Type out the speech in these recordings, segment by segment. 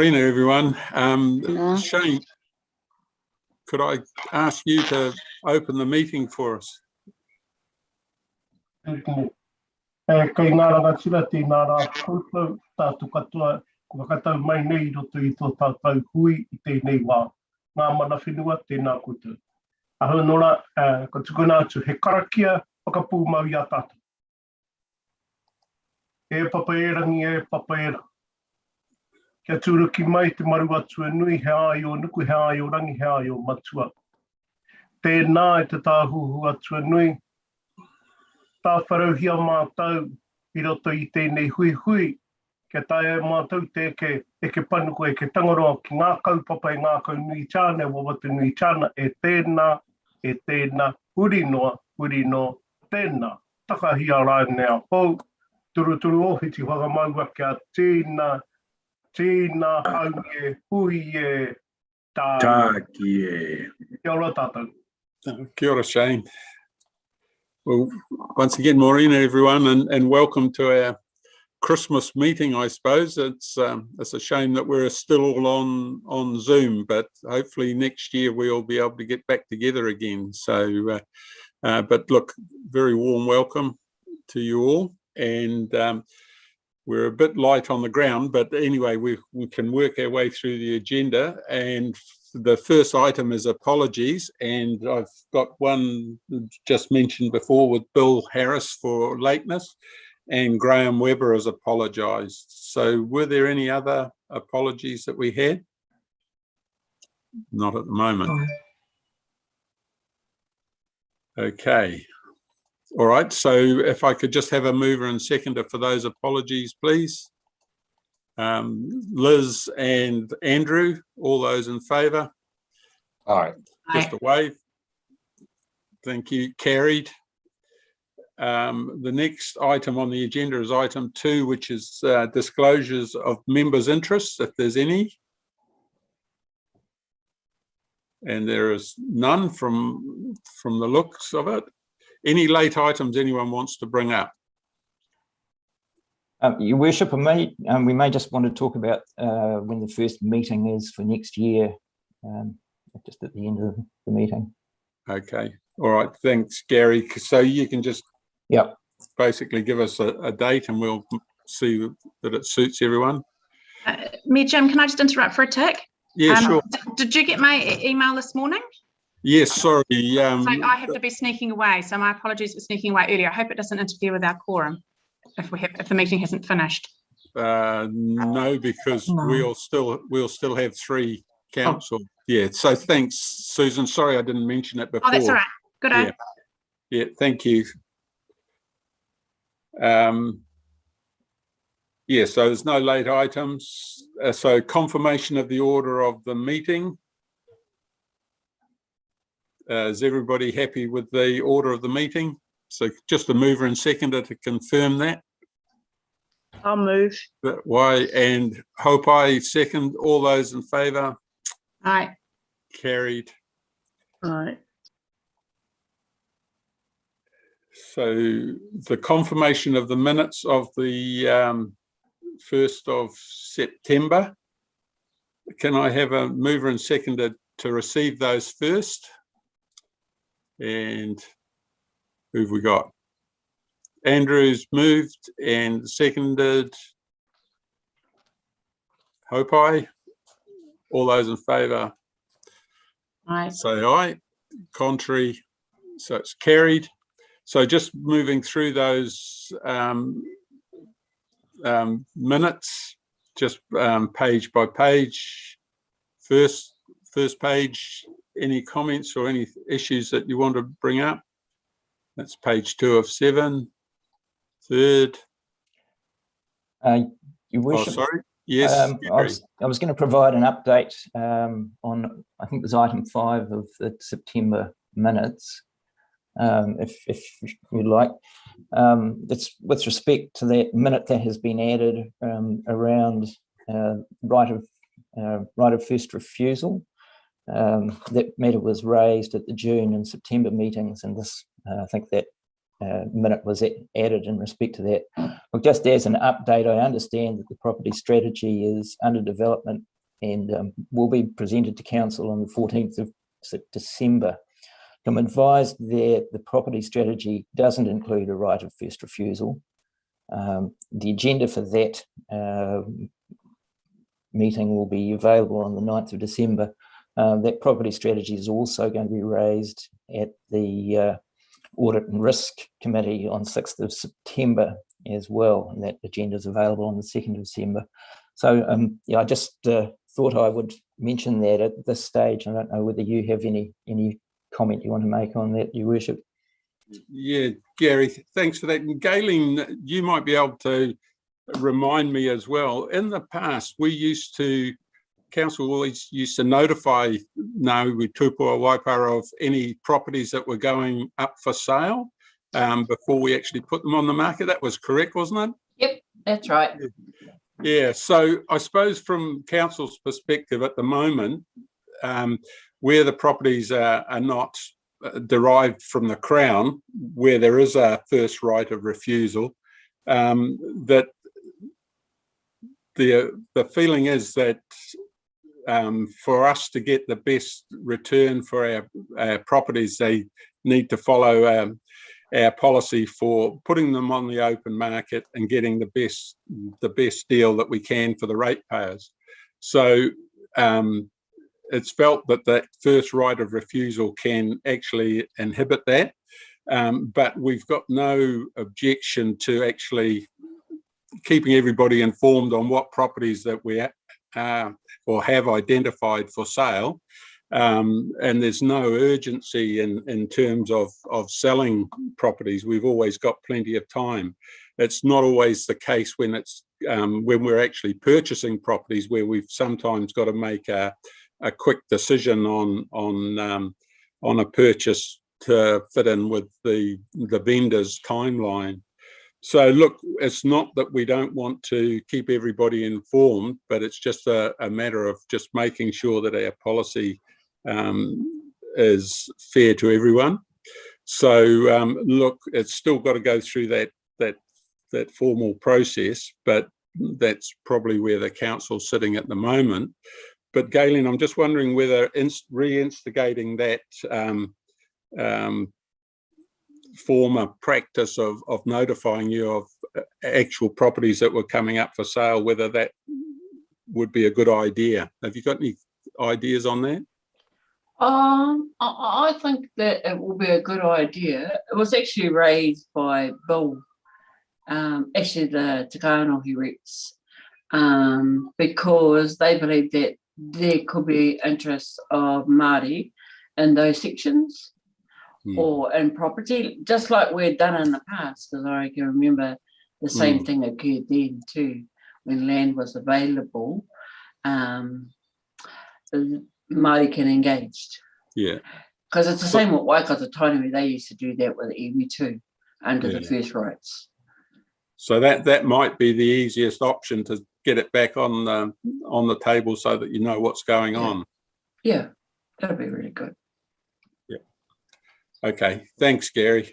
Morning, everyone. No. Shane, could I ask you to open the meeting for us? Kei ngā ranga tira tēnā rā koutou tātou katoa kua katau mai nei roto i tō tātou hui i tēnei wā. Ngā mana whenua tēnā koutou. Ahau nora, ko tukuna atu he karakia whakapū mau i a tātou. E papaerangi e papaera. Kia tūruki mai te maru atua nui he ai o nuku, he ai o rangi, he ai o matua. Tēnā e te tāhuhu atua nui. Tā wharauhia mātou i roto i tēnei hui hui. Kia tae mātou te eke panuko, eke tangaroa ki ngā kaupapa e ngā kau nui tāna, wawatu nui tāna, e tēnā, huri noa, tēnā. Takahia rānea hou, turu ohiti whakamaua kia tēnā haunge, hui e, Tāki e. Kia ora tātou. Kia ora, Shane. Well, once again, morning, everyone, and welcome to our Christmas meeting, I suppose. It's a shame that we're still all on Zoom, but hopefully next year we'll be able to get back together again. So, but look, very warm welcome to you all. And we're a bit light on the ground, but anyway, we can work our way through the agenda. And the first item is apologies, and I've got one just mentioned before with Bill Harris for lateness, and Graham Webber has apologised. So were there any other apologies that we had? Not at the moment. Okay. All right, so if I could just have a mover and seconder for those apologies, please. Liz and Andrew, all those in favour? Aye. Just a wave. Thank you. Carried. The next item on the agenda is item 2, which is disclosures of members' interests, if there's any. And there is none from the looks of it. Any late items anyone wants to bring up? Your Worship, we may just want to talk about when the first meeting is for next year, just at the end of the meeting. Okay. All right. Thanks, Gary. So you can just basically give us a date and we'll see that it suits everyone. Me, Jim, can I just interrupt for a tick? Yeah, sure. Did you get my email this morning? Yes, sorry. So I have to be sneaking away, so my apologies for sneaking away earlier. I hope it doesn't interfere with our quorum if the meeting hasn't finished. No, because we'll still have 3 council. Yeah. So thanks, Susan. Sorry, I didn't mention it before. Oh, that's all right. Good day. Yeah. Thank you. Yeah. So there's no late items. So confirmation of the order of the meeting. Is everybody happy with the order of the meeting? So just a mover and seconder to confirm that. I'll move. Why and hope I second. All those in favour? Aye. Carried. Aye. So the confirmation of the minutes of the 1st of September. Can I have a mover and seconder to receive those first? And who've we got? Andrew's moved and seconded. Hope I. All those in favour? Aye. Say aye. Contrary. So it's carried. So just moving through those minutes, just page by page. First page. Any comments or any issues that you want to bring up? That's page 2 of 7. Third. Your Worship, sorry. Yes. I was going to provide an update on, I think it was item 5 of the September minutes, if you'd like. It's with respect to that minute that has been added around right of first refusal. That matter was raised at the June and September meetings, and this I think that minute was added in respect to that. Well, just as an update, I understand that the property strategy is under development and will be presented to council on the 14th of December. I'm advised that the property strategy doesn't include a right of first refusal. The agenda for that meeting will be available on the 9th of December. That property strategy is also going to be raised at the Audit and Risk Committee on 6th of September as well, and that agenda is available on the 2nd of December. So yeah, I just thought I would mention that at this stage. I don't know whether you have any comment you want to make on that, Your Worship. Yeah, Gary, thanks for that. And Galen, you might be able to remind me as well. In the past, council always used to notify Ngāwi Tupua Waipara of any properties that were going up for sale before we actually put them on the market. That was correct, wasn't it? Yep, that's right. Yeah, so I suppose from council's perspective at the moment, where the properties are not derived from the Crown, where there is a first right of refusal, that the feeling is that for us to get the best return for our properties, they need to follow our policy for putting them on the open market and getting the best deal that we can for the ratepayers. So it's felt that that first right of refusal can actually inhibit that, but we've got no objection to actually keeping everybody informed on what properties that we or have identified for sale, and there's no urgency in terms of selling properties. We've always got plenty of time. It's not always the case when it's when we're actually purchasing properties, where we've sometimes got to make a quick decision on a purchase to fit in with the vendor's timeline. So look, it's not that we don't want to keep everybody informed, but it's just a matter of just making sure that our policy is fair to everyone. So look, it's still got to go through that formal process, but that's probably where the council's sitting at the moment. But Galen, I'm just wondering whether reinstigating that former practice of notifying you of actual properties that were coming up for sale, whether that would be a good idea. Have you got any ideas on that? I think that it will be a good idea. It was actually raised by Bill, actually the Te Kānohi reps, because they believe that there could be interest of Māori in those sections. Or in property, just like we've done in the past, because I can remember the same thing occurred then too, when land was available, Māori can engaged. Yeah. Because it's the same with Waikato Tainui, they used to do that with iwi too, under the first rights. So that might be the easiest option to get it back on the table so that you know what's going on. Yeah, that'll be really good. Okay, thanks, Gary.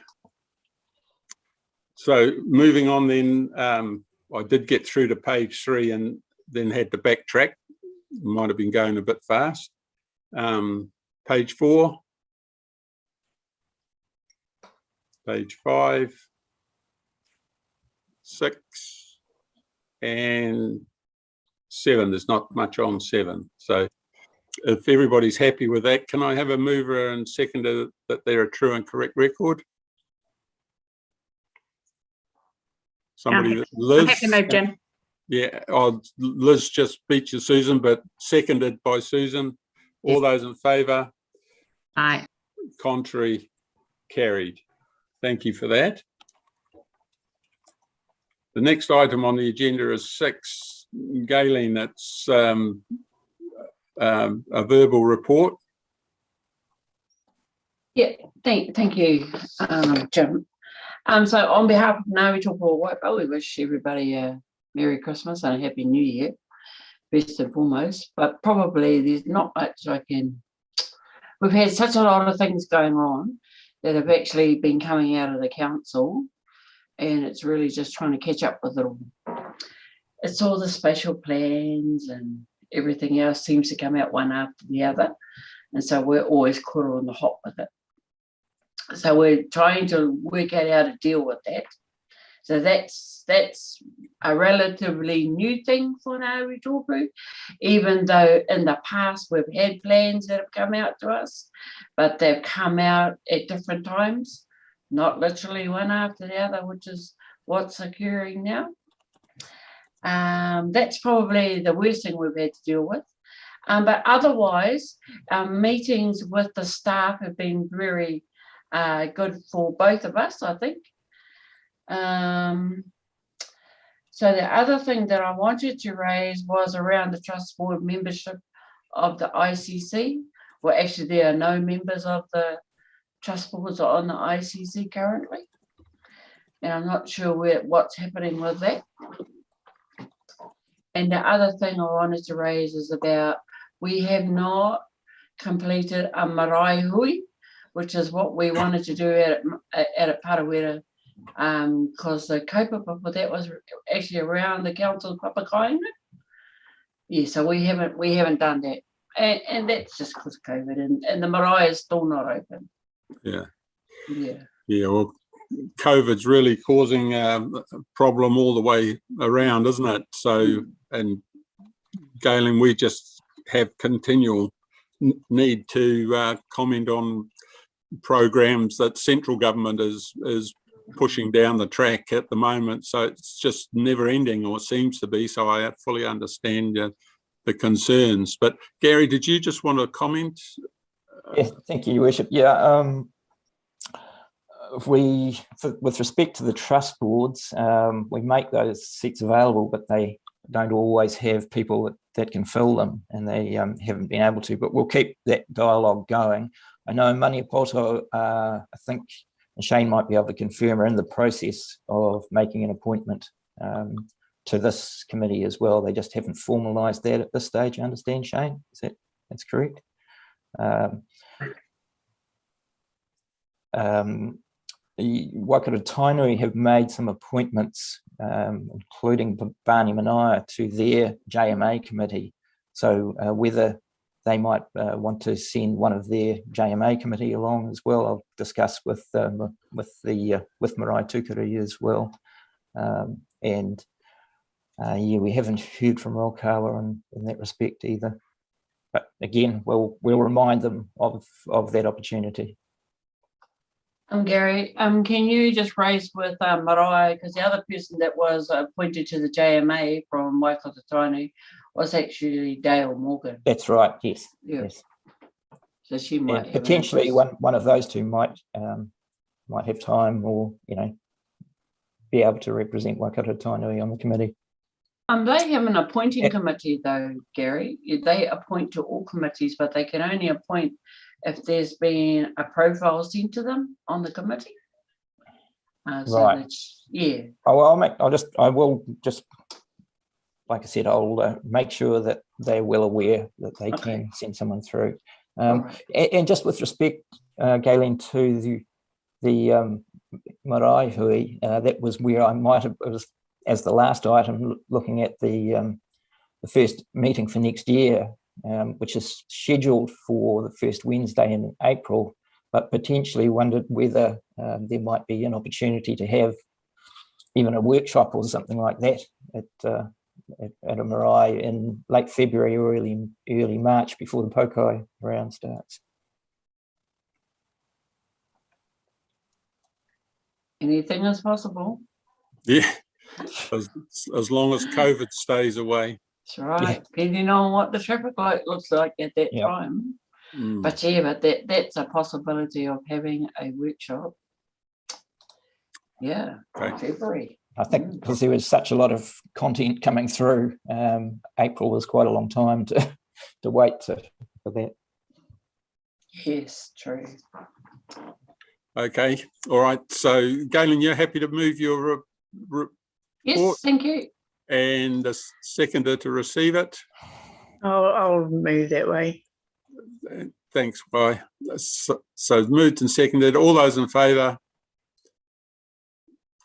So moving on then, I did get through to page 3 and then had to backtrack. Might have been going a bit fast. Page 4, page 5, 6, and 7. There's not much on 7. So if everybody's happy with that, can I have a mover and seconder that they're a true and correct record? Somebody, Liz. I'm happy to move, Jim. Yeah, Liz just beat you, Susan, but seconded by Susan. All those in favour? Aye. Contrary? Carried. Thank you for that. The next item on the agenda is 6. Galen, that's a verbal report. Yeah, thank you, Jim. So on behalf of Ngāwi Tupua Waipara, we wish everybody a Merry Christmas and a Happy New Year, first and foremost. But probably there's not much we've had such a lot of things going on that have actually been coming out of the council, and it's really just trying to catch up with it all. It's all the spatial plans and everything else seems to come out one after the other, and so we're always caught on the hop with it. So we're trying to work out how to deal with that. So that's a relatively new thing for Ngāi Tōpū, even though in the past we've had plans that have come out to us, but they've come out at different times, not literally one after the other, which is what's occurring now. That's probably the worst thing we've had to deal with. But otherwise, our meetings with the staff have been very good for both of us, I think. So the other thing that I wanted to raise was around the trust board membership of the ICC. Well, actually, there are no members of the trust boards on the ICC currently, and I'm not sure what's happening with that. And the other thing I wanted to raise is about we have not completed a marae hui, which is what we wanted to do at a Parawera, because the kaupapa for that was actually around the council papakainga. Yeah, so we haven't done that, and that's just because of COVID, and the marae is still not open. Yeah. Yeah. Yeah. Well, COVID's really causing a problem all the way around, isn't it? So, and Galen, we just have continual need to comment on programs that central government is pushing down the track at the moment. So it's just never ending, or seems to be. So I fully understand the concerns. But Gary, did you just want to comment? Yes, thank you, Your Worship. Yeah, with respect to the trust boards, we make those seats available, but they don't always have people that can fill them, and they haven't been able to. But we'll keep that dialogue going. I know Maniapoto, I think Shane might be able to confirm, are in the process of making an appointment to this committee as well. They just haven't formalised that at this stage, I understand, Shane? That's correct? The Waikato Tainui have made some appointments, including Barney Manaia, to their JMA committee. So whether they might want to send one of their JMA committee along as well, I'll discuss with Marae Tukiri as well. Yeah, we haven't heard from Rolkawa in that respect either. But again, we'll remind them of that opportunity. Gary, can you just raise with Marae, because the other person that was appointed to the JMA from Waikato Tainui was actually Dale Morgan. That's right. Yes. Yeah. Yes. So she might have potentially one of those two might have time, or be able to represent Waikato Tainui on the committee. They have an appointing committee though, Gary. They appoint to all committees, but they can only appoint if there's been a profile sent to them on the committee. So right. Yeah. Oh, I will just, like I said, I'll make sure that they're well aware that they can send someone through. Right. And just with respect, Galen, to the marae hui, that was where I might have, as the last item, looking at the first meeting for next year, which is scheduled for the first Wednesday in April, but potentially wondered whether there might be an opportunity to have even a workshop or something like that at a marae in late February or early March before the Pokai round starts. Anything is possible. Yeah, as long as COVID stays away. That's right. Depending on what the traffic light looks like at that time. But yeah, but that's a possibility of having a workshop. Yeah, February. I think because there was such a lot of content coming through, April was quite a long time to wait for that. Yes, true. Okay, all right. So, Galen, you're happy to move your report? Yes, thank you. And the seconder to receive it? I'll move that way. Thanks, Guy. So moved and seconded. All those in favour?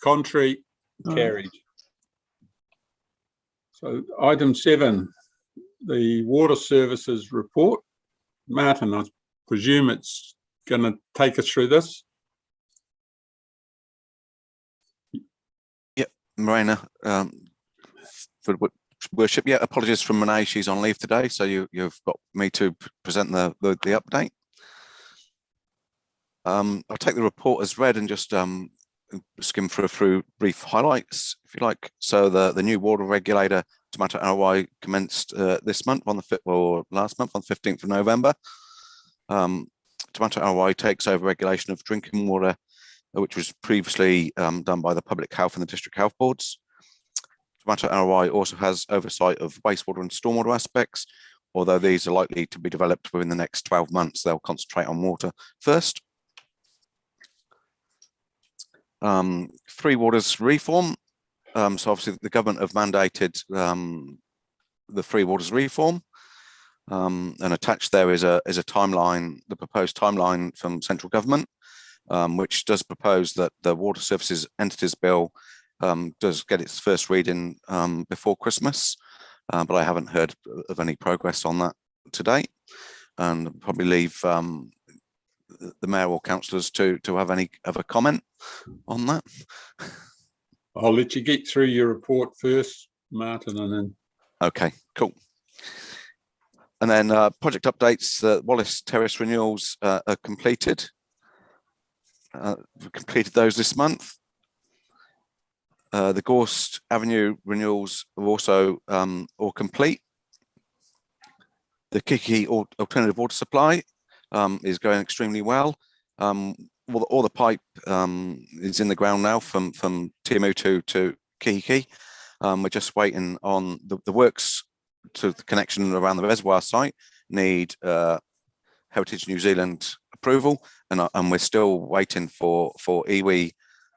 Contrary? Carried. So item 7, the Water Services Report. Martin, I presume it's going to take us through this. Yep, Marina, for worship. Yeah, apologies from Renee, she's on leave today, so you've got me to present the update. I'll take the report as read and just skim through brief highlights, if you like. So the new water regulator, Tomato ROI, commenced this month last month on the 15th of November. Tomato ROI takes over regulation of drinking water, which was previously done by the Public Health and the District Health Boards. Tomato ROI also has oversight of wastewater and stormwater aspects, although these are likely to be developed within the next 12 months. They'll concentrate on water first. Three Waters reform. So obviously the government have mandated the Three Waters reform, and attached there is a timeline, the proposed timeline from central government, which does propose that the Water Services Entities Bill does get its first reading before Christmas, but I haven't heard of any progress on that to date, and probably leave the mayor or councillors to have any other comment on that. I'll let you get through your report first, Martin, and then. Okay, cool. And then project updates. Wallace Terrace renewals are completed. We completed those this month. The Gorst Avenue renewals are also all complete. The Kiki alternative water supply is going extremely well. All the pipe is in the ground now from TMU2 to Kiki. We're just waiting on the works to the connection around the reservoir site need Heritage New Zealand approval, and we're still waiting for iwi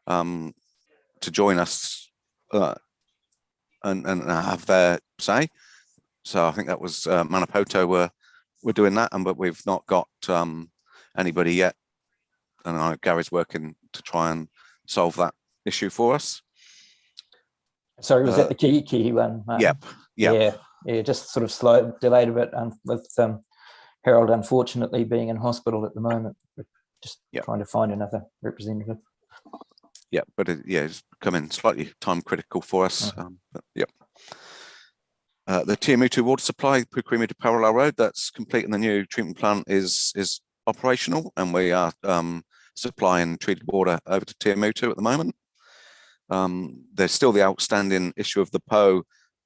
to join us and have their say. So I think that was Manapoto were doing that, but we've not got anybody yet. And I know Gary's working to try and solve that issue for us. Sorry, was that the Kiki one? Yep. Yeah, just sort of delayed a bit with Harold unfortunately being in hospital at the moment. We're just trying to find another representative. Yeah, but it's becoming slightly time critical for us. But the TMU2 water supply, Pukurimi to Parallel Road, that's complete, and the new treatment plant is operational, and we are supplying treated water over to TMU2 at the moment. There's still the outstanding issue of the PO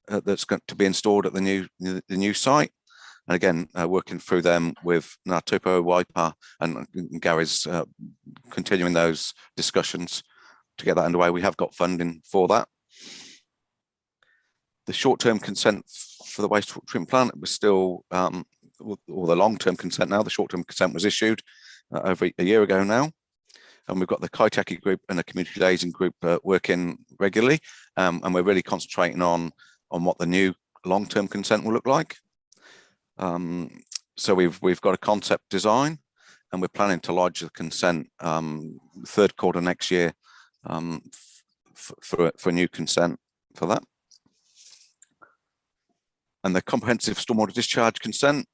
that's going to be installed at the new site, and again working through them with Ngātupo Waipa, and Gary's continuing those discussions to get that underway. We have got funding for that. The short-term consent for the wastewater treatment plant was still, or the long-term consent now. The short-term consent was issued over a year ago now, and we've got the Kaitaki group and the community liaison group working regularly, and we're really concentrating on what the new long-term consent will look like. So we've got a concept design, and we're planning to lodge the consent third quarter next year for a new consent for that. And the comprehensive stormwater discharge consent,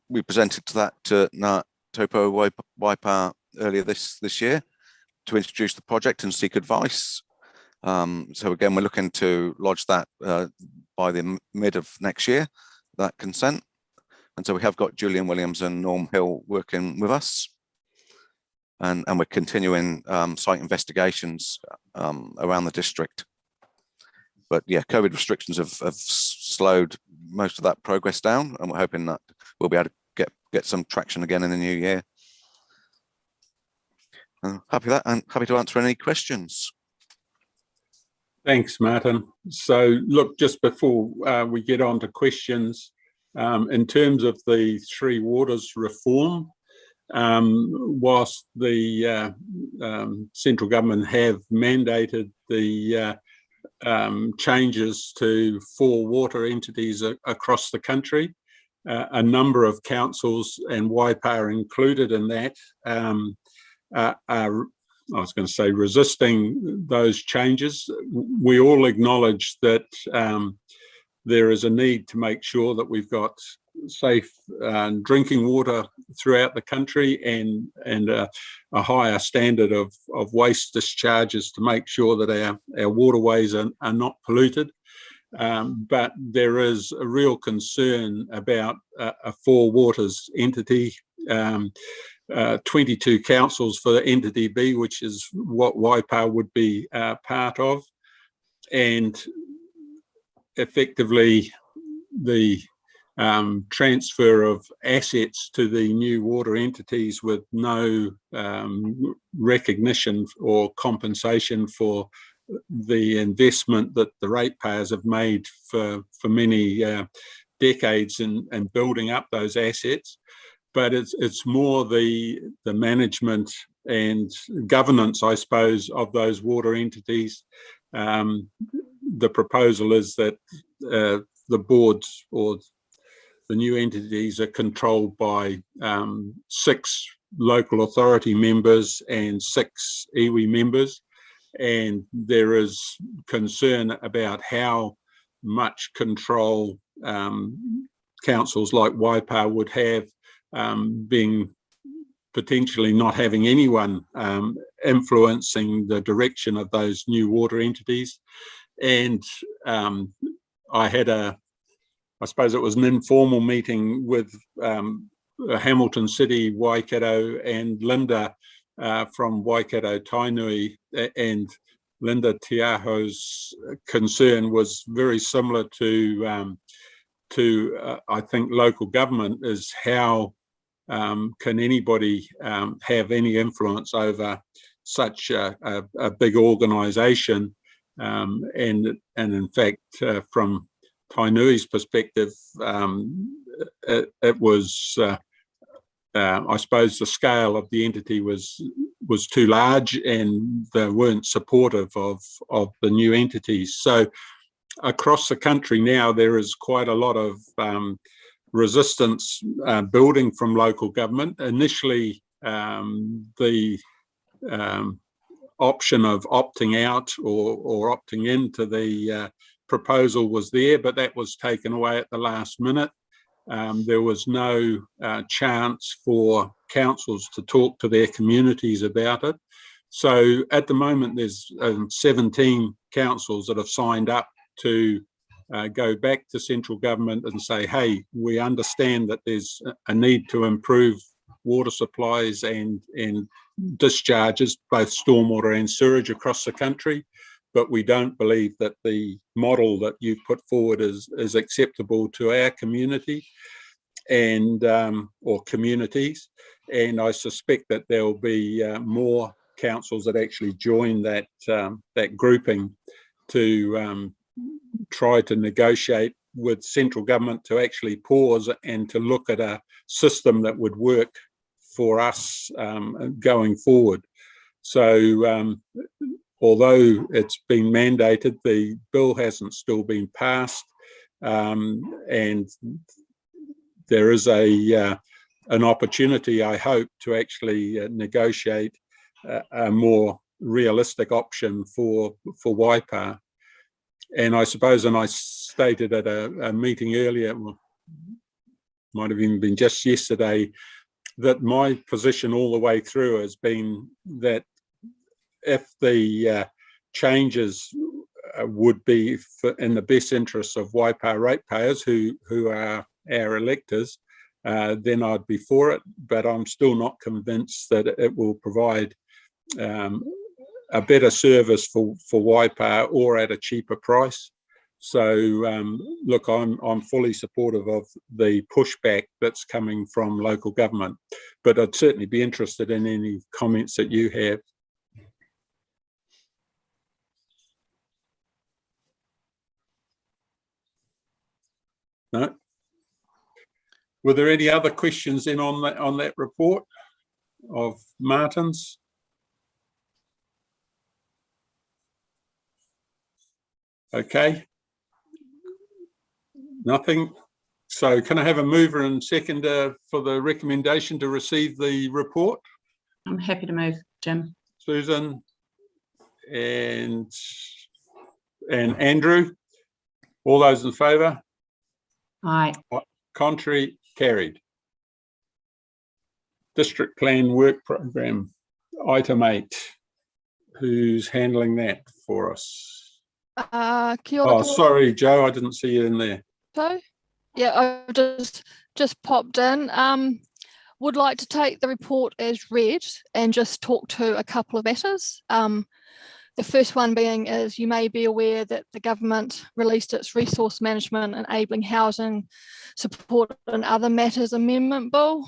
we presented that to Ngātupo Waipa earlier this year to introduce the project and seek advice. So again, we're looking to lodge that by the mid of next year, that consent. And so we have got Julian Williams and Norm Hill working with us. And we're continuing site investigations around the district. But yeah, COVID restrictions have slowed most of that progress down, and we're hoping that we'll be able to get some traction again in the new year. Happy with that, and happy to answer any questions. Thanks, Martin. So look, just before we get on to questions, in terms of the Three Waters reform, whilst the central government have mandated the changes to 4 water entities across the country, a number of councils, and Waipa included in that, are, I was going to say, resisting those changes. We all acknowledge that there is a need to make sure that we've got safe drinking water throughout the country, and a higher standard of waste discharges to make sure that our waterways are not polluted. But there is a real concern about a four waters entity, 22 councils for entity B, which is what Waipa would be part of, and effectively the transfer of assets to the new water entities with no recognition or compensation for the investment that the ratepayers have made for many decades in building up those assets. But it's more the management and governance, I suppose, of those water entities. The proposal is that the boards or the new entities are controlled by 6 local authority members and 6 iwi members. And there is concern about how much control councils like Waipa would have, being potentially not having anyone influencing the direction of those new water entities. And I had I suppose it was an informal meeting with Hamilton City, Waikato, and Linda from Waikato Tainui, and Linda Tiaho's concern was very similar to I think local government, is how can anybody have any influence over such a big organisation, and in fact from Tainui's perspective, it was I suppose the scale of the entity was too large, and they weren't supportive of the new entities. So across the country now, there is quite a lot of resistance building from local government. Initially, the option of opting out or opting into the proposal was there, but that was taken away at the last minute. There was no chance for councils to talk to their communities about it. So at the moment, there's 17 councils that have signed up to go back to central government and say, hey, we understand that there's a need to improve water supplies and discharges, both stormwater and sewage across the country, but we don't believe that the model that you've put forward is acceptable to our community and or communities. And I suspect that there will be more councils that actually join that that grouping to try to negotiate with central government to actually pause and to look at a system that would work for us going forward. So although it's been mandated, the bill hasn't still been passed, and there is an opportunity, I hope, to actually negotiate a more realistic option for Waipa. And I suppose, and I stated at a meeting earlier, well, might have even been just yesterday, that my position all the way through has been that if the changes would be in the best interests of Waipa ratepayers who are our electors, then I'd be for it. But I'm still not convinced that it will provide a better service for Waipa or at a cheaper price. So look, I'm fully supportive of the pushback that's coming from local government, but I'd certainly be interested in any comments that you have. No. Were there any other questions then on that report of Martin's? Okay. Nothing. So can I have a mover and seconder for the recommendation to receive the report? I'm happy to move, Jim. Susan and Andrew. All those in favour? Aye. Contrary? Carried. District Plan Work Programme, item 8. Who's handling that for us? Kia ora, Oh, sorry, Joe, I didn't see you in there. So, yeah, I just popped in. Would like to take the report as read and just talk to a couple of matters. The first one being is you may be aware that the government released its Resource Management Enabling Housing Support and Other Matters Amendment Bill.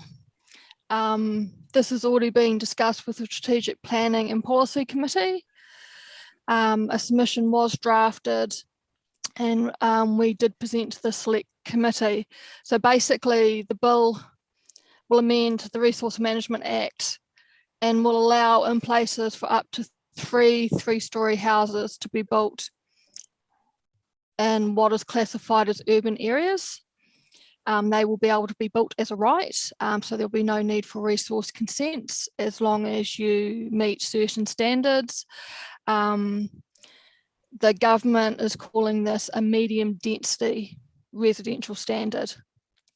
This has already been discussed with the Strategic Planning and Policy Committee. A submission was drafted and we did present to the Select Committee. So basically the bill will amend the Resource Management Act and will allow in places for up to 3 three-storey houses to be built in what is classified as urban areas. They will be able to be built as a right, so there'll be no need for resource consents as long as you meet certain standards. The government is calling this a medium density residential standard.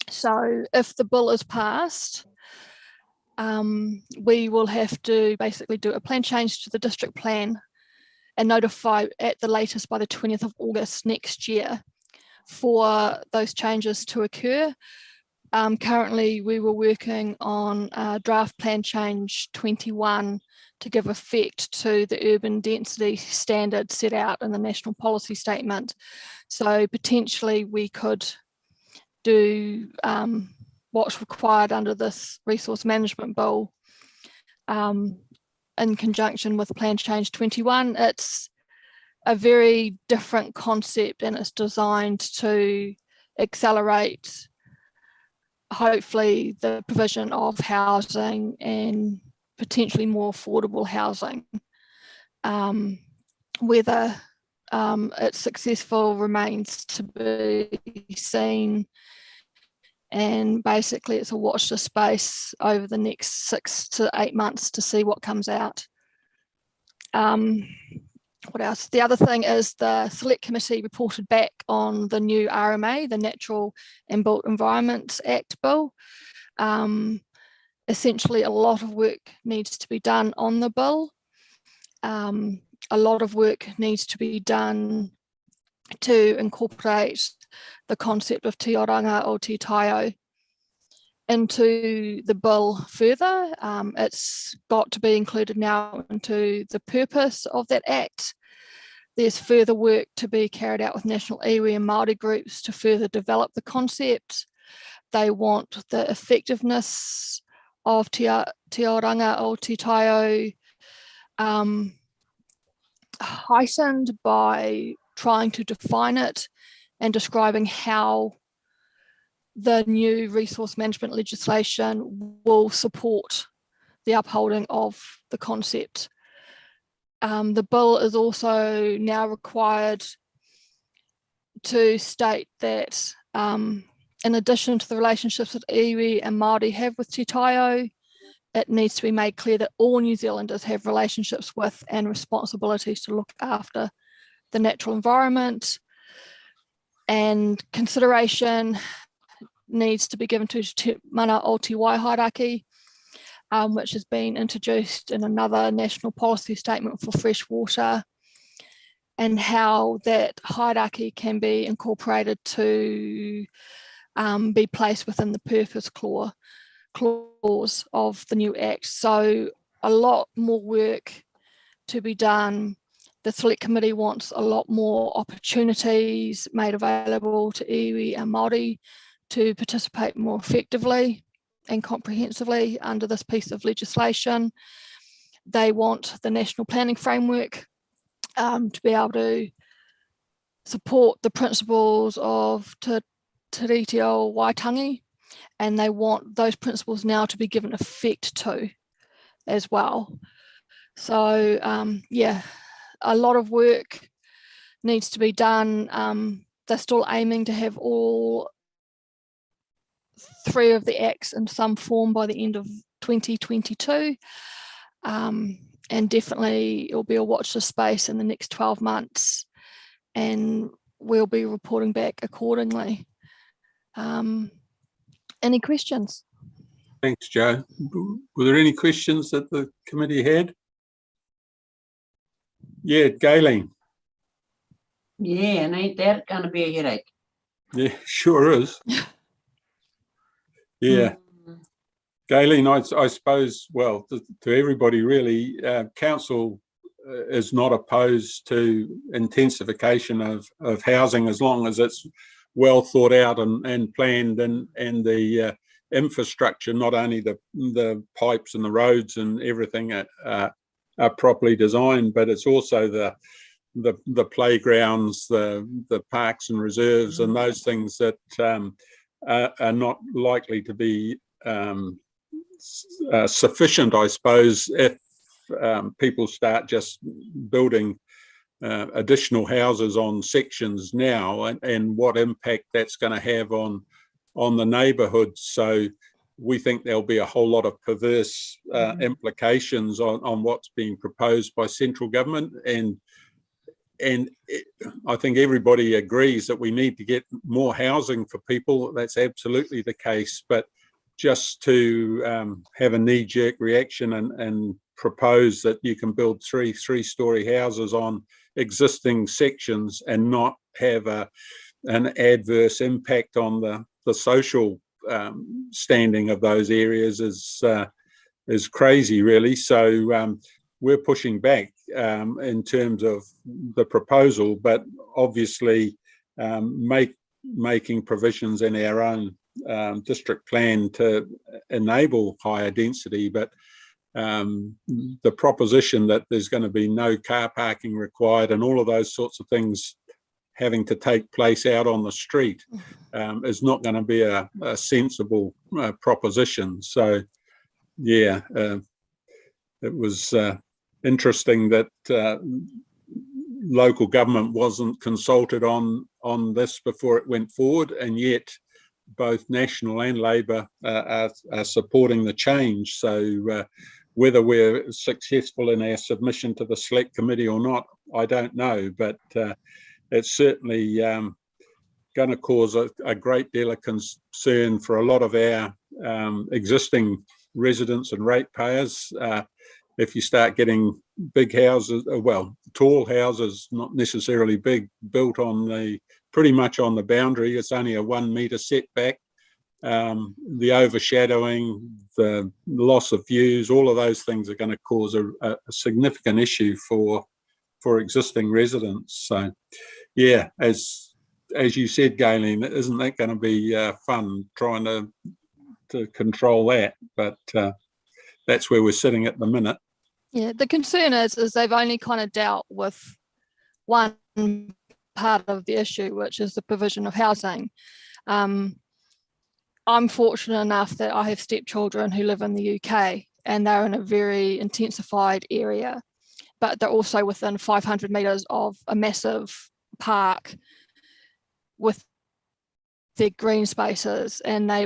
So if the bill is passed, we will have to basically do a plan change to the district plan and notify at the latest by the 20th of August next year for those changes to occur. Currently, we were working on draft plan change 21 to give effect to the urban density standard set out in the National Policy Statement. So potentially we could do what's required under this Resource Management Bill in conjunction with Plan Change 21. It's a very different concept and it's designed to accelerate, hopefully, the provision of housing and potentially more affordable housing. Whether it's successful remains to be seen. And basically it's a watch this space over the next 6 to 8 months to see what comes out. What else? The other thing is the Select Committee reported back on the new RMA, the Natural and Built Environment Act bill. Essentially a lot of work needs to be done on the bill. A lot of work needs to be done to incorporate the concept of te oranga o te taio into the bill further. It's got to be included now into the purpose of that act. There's further work to be carried out with national iwi and Māori groups to further develop the concept. They want the effectiveness of te oranga o te taio heightened by trying to define it and describing how the new resource management legislation will support the upholding of the concept. The bill is also now required to state that in addition to the relationships that iwi and Māori have with te taio, it needs to be made clear that all New Zealanders have relationships with and responsibilities to look after the natural environment, and consideration needs to be given to Te Mana o Te Waihauraki, which has been introduced in another national policy statement for fresh water, and how that hauraki can be incorporated to be placed within the purpose clause of the new act. So a lot more work to be done. The Select Committee wants a lot more opportunities made available to iwi and Māori to participate more effectively and comprehensively under this piece of legislation. They want the national planning framework to be able to support the principles of Te Tiriti o Waitangi, and they want those principles now to be given effect to as well. So yeah, a lot of work needs to be done. They're still aiming to have all 3 of the acts in some form by the end of 2022. And definitely it'll be a watch this space in the next 12 months, and we'll be reporting back accordingly. Any questions? Thanks, Joe. Were there any questions that the committee had? Yeah, Galen. Yeah, and ain't that going to be a headache? Yeah, sure is. Yeah. Galen, I suppose, well, to everybody really, council is not opposed to intensification of housing as long as it's well thought out and planned, and the infrastructure, not only the pipes and the roads and everything are properly designed, but it's also the playgrounds, the parks and reserves, and those things that are not likely to be sufficient, I suppose, if people start just building additional houses on sections now, and what impact that's going to have on the neighbourhoods. So we think there'll be a whole lot of perverse implications on what's being proposed by central government, and I think everybody agrees that we need to get more housing for people. That's absolutely the case, but just to have a knee-jerk reaction and propose that you can build three-storey houses on existing sections and not have an adverse impact on the social standing of those areas is crazy, really. So we're pushing back in terms of the proposal, but obviously making provisions in our own district plan to enable higher density. But the proposition that there's going to be no car parking required and all of those sorts of things having to take place out on the street is not going to be a sensible proposition. So yeah, it was interesting that local government wasn't consulted on this before it went forward, and yet both National and Labor are supporting the change. So whether we're successful in our submission to the Select Committee or not, I don't know, but it's certainly going to cause a great deal of concern for a lot of our existing residents and ratepayers. If you start getting big houses, well, tall houses, not necessarily big, built on pretty much on the boundary, it's only a 1 metre setback. The overshadowing, the loss of views, all of those things are going to cause a significant issue for existing residents. So, yeah, as you said, Galen, isn't that going to be fun trying to control that? But that's where we're sitting at the minute. Yeah, the concern is they've only kind of dealt with one part of the issue, which is the provision of housing. I'm fortunate enough that I have stepchildren who live in the UK, and they're in a very intensified area, but they're also within 500 metres of a massive park with their green spaces, and they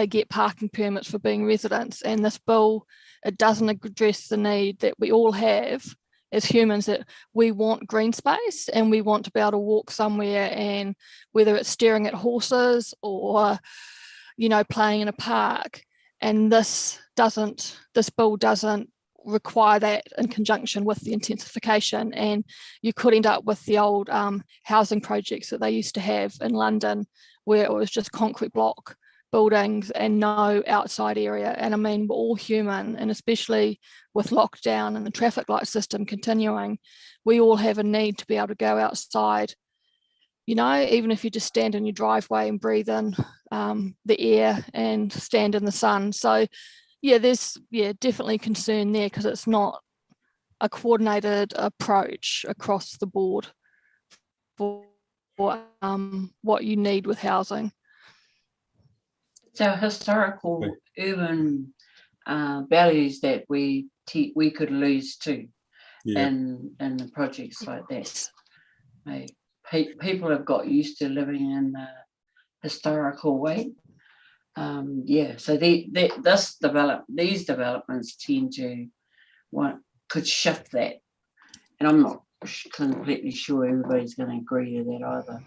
get parking permits for being residents. And this bill, it doesn't address the need that we all have as humans, that we want green space and we want to be able to walk somewhere, and whether it's staring at horses or, playing in a park. And this bill doesn't require that in conjunction with the intensification, and you could end up with the old housing projects that they used to have in London, where it was just concrete block buildings and no outside area. And I mean, we're all human, and especially with lockdown and the traffic light system continuing, we all have a need to be able to go outside, even if you just stand in your driveway and breathe in the air and stand in the sun. So yeah, there's definitely concern there, because it's not a coordinated approach across the board for what you need with housing. So historical urban values that we could lose too, in the projects like that. People have got used to living in historical way. Yeah, so these developments tend to could shift that, and I'm not completely sure everybody's going to agree to that either.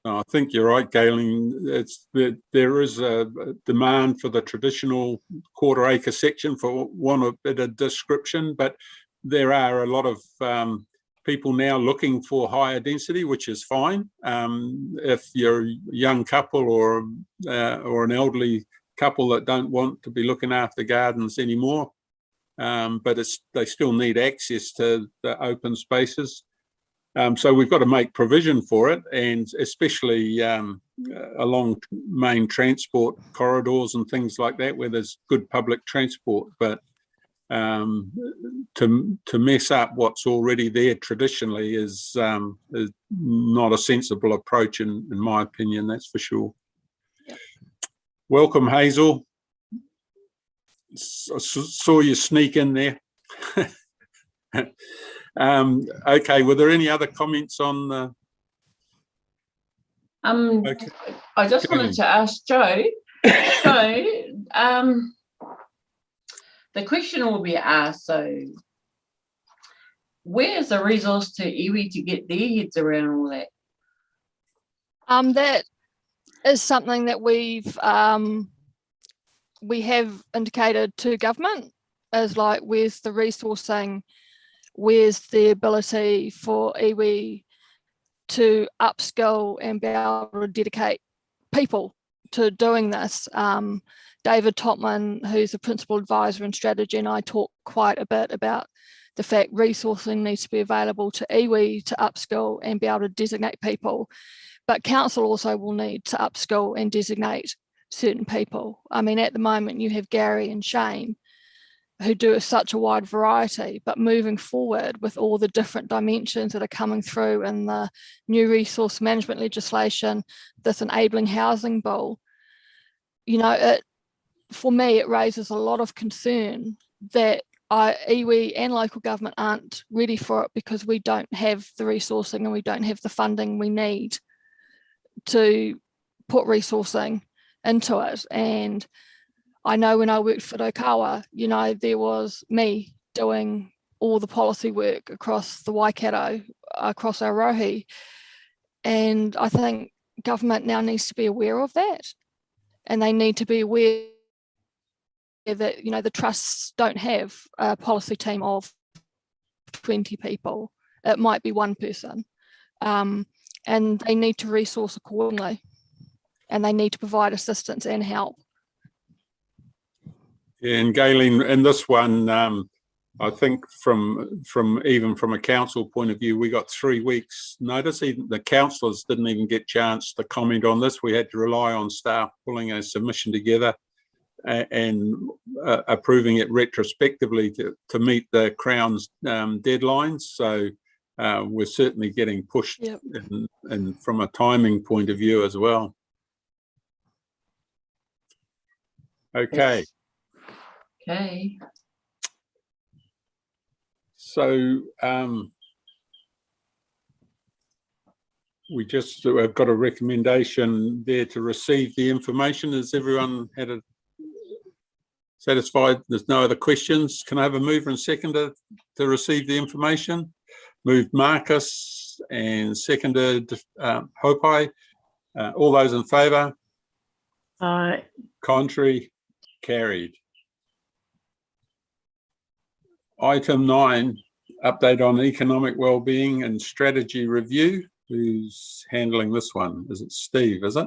I think you're right, Galen. There is a demand for the traditional quarter-acre section, for want of a better description, but there are a lot of people now looking for higher density, which is fine. If you're a young couple or an elderly couple that don't want to be looking after gardens anymore, but they still need access to the open spaces. So we've got to make provision for it, and especially along main transport corridors and things like that, where there's good public transport. But to mess up what's already there traditionally is not a sensible approach, in my opinion. That's for sure. Yep. Welcome, Hazel. I saw you sneak in there. Okay, were there any other comments on the... Okay. I just wanted to ask Joe. So, the question will be asked, so where's the resource to iwi to get their heads around all that? That is something that we have indicated to government, as like, where's the resourcing, where's the ability for iwi to upskill and be able to dedicate people to doing this. David Topman, who's the principal advisor in strategy, and I talk quite a bit about the fact resourcing needs to be available to iwi to upskill and be able to designate people. But council also will need to upskill and designate certain people. I mean, at the moment you have Gary and Shane who do such a wide variety, but moving forward with all the different dimensions that are coming through in the new resource management legislation, this enabling housing bill, you know, for me, it raises a lot of concern that iwi and local government aren't ready for it because we don't have the resourcing and we don't have the funding we need to put resourcing into it. And I know when I worked for Okawa, you know, there was me doing all the policy work across the Waikato, across our rohi. And I think government now needs to be aware of that. And they need to be aware that, you know, the trusts don't have a policy team of 20 people. It might be one person. And they need to resource accordingly. And they need to provide assistance and help. Yeah, and Galen, in this one, I think from a council point of view, we got 3 weeks notice. Even the councillors didn't even get a chance to comment on this. We had to rely on staff pulling a submission together and approving it retrospectively to meet the Crown's deadlines. So we're certainly getting pushed, yep, and from a timing point of view as well. Okay. Yes. Okay. So we've got a recommendation there to receive the information. Has everyone had a satisfied? There's no other questions. Can I have a mover and seconder to receive the information? Moved Marcus and seconded Hopai. All those in favour? Aye. Contrary? Carried. Item 9, update on economic wellbeing and strategy review. Who's handling this one? Is it Steve, is it?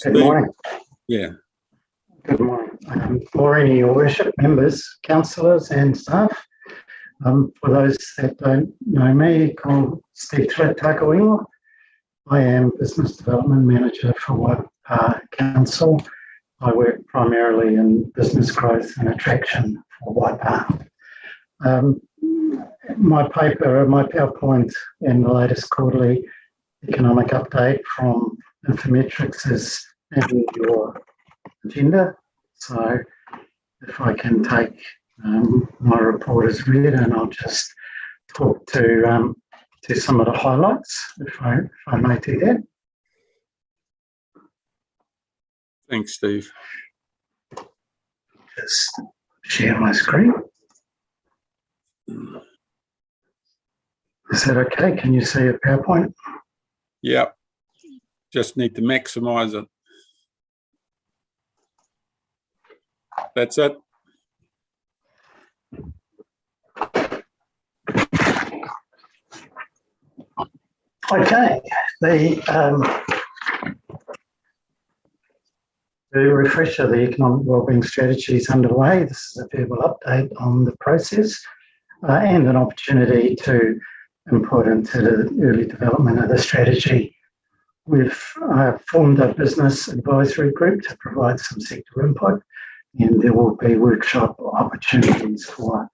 Good morning. Yeah. Good morning. Maureen, your worship, members, councillors and staff. For those that don't know me, called Steve Takawingo. I am Business Development Manager for Waipa Council. I work primarily in business growth and attraction for Waipa. My paper, my PowerPoint and the latest quarterly economic update from Infometrics is in your agenda. So if I can take my report as read, and I'll just talk to to some of the highlights, if I may do that. Thanks, Steve. Just share my screen. Is that okay? Can you see a PowerPoint? Yep. Just need to maximize it. That's it. Okay. The refresher, the economic wellbeing strategy is underway. This is a verbal update on the process and an opportunity to input into the early development of the strategy. We've formed a business advisory group to provide some sector input, and there will be workshop opportunities for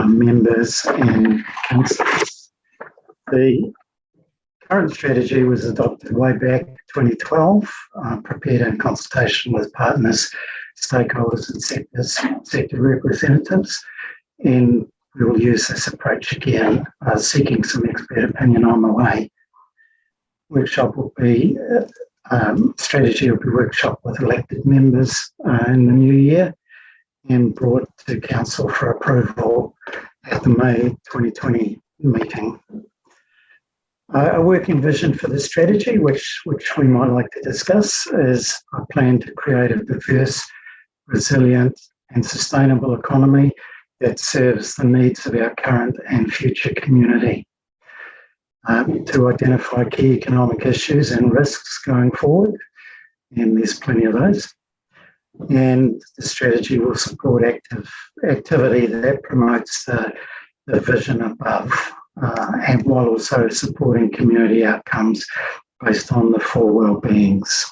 members and councillors. The current strategy was adopted way back 2012, prepared in consultation with partners, stakeholders and sector representatives, and we will use this approach again, seeking some expert opinion on the way. Workshop will be, strategy will be workshop with elected members in the new year and brought to council for approval at the May 2020 meeting. A working vision for the strategy, which we might like to discuss, is a plan to create a diverse, resilient and sustainable economy that serves the needs of our current and future community. To identify key economic issues and risks going forward, and there's plenty of those. And the strategy will support activity that promotes the vision above, and while also supporting community outcomes based on the four well-beings.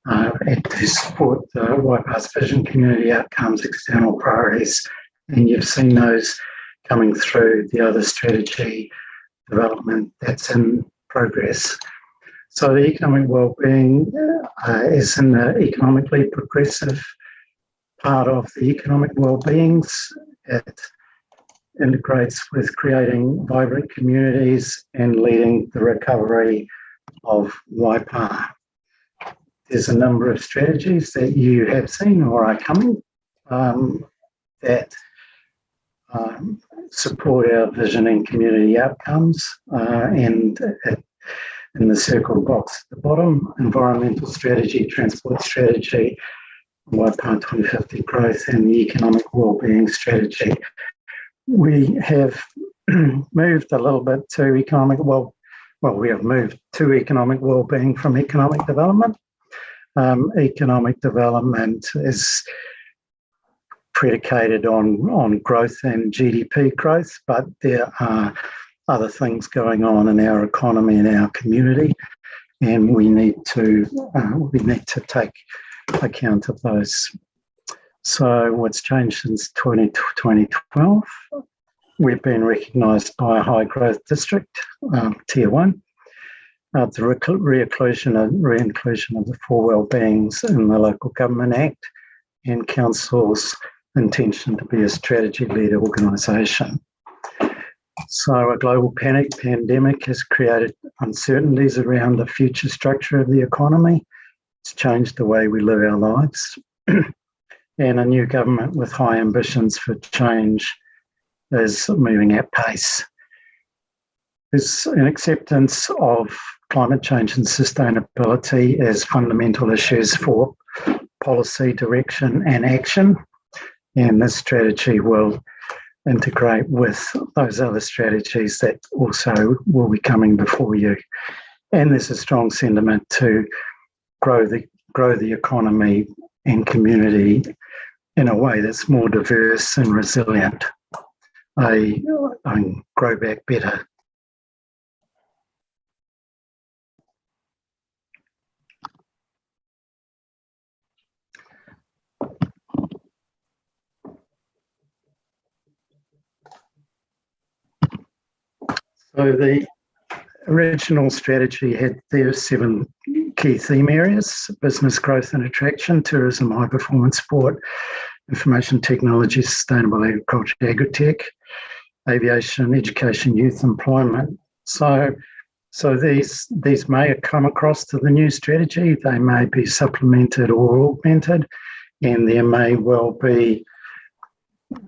And to support the YPA's vision, community outcomes, external priorities, and you've seen those coming through the other strategy development that's in progress. So the economic wellbeing is in the economically progressive part of the economic wellbeings. It integrates with creating vibrant communities and leading the recovery of Waipa. There's a number of strategies that you have seen or are coming that support our vision and community outcomes, and in the circle box at the bottom, environmental strategy, transport strategy, Waipa 2050 growth, and the economic wellbeing strategy. We have moved a little bit to we have moved to economic wellbeing from economic development. Economic development is predicated on growth and GDP growth, but there are other things going on in our economy and our community, and we need to take account of those. So what's changed since 2012? We've been recognised by a high growth district, Tier 1. The re-inclusion of the four wellbeings in the Local Government Act, and Council's intention to be a strategy-led organisation. So a global pandemic has created uncertainties around the future structure of the economy. It's changed the way we live our lives. And a new government with high ambitions for change is moving at pace. There's an acceptance of climate change and sustainability as fundamental issues for policy direction and action. And this strategy will integrate with those other strategies that also will be coming before you. And there's a strong sentiment to grow the economy and community in a way that's more diverse and resilient. Grow back better. So the original strategy had their 7 key theme areas: business growth and attraction, tourism, high performance sport, information technology, sustainable agriculture, agri-tech, aviation, education, youth employment. So these may come across to the new strategy. They may be supplemented or augmented, and there may well be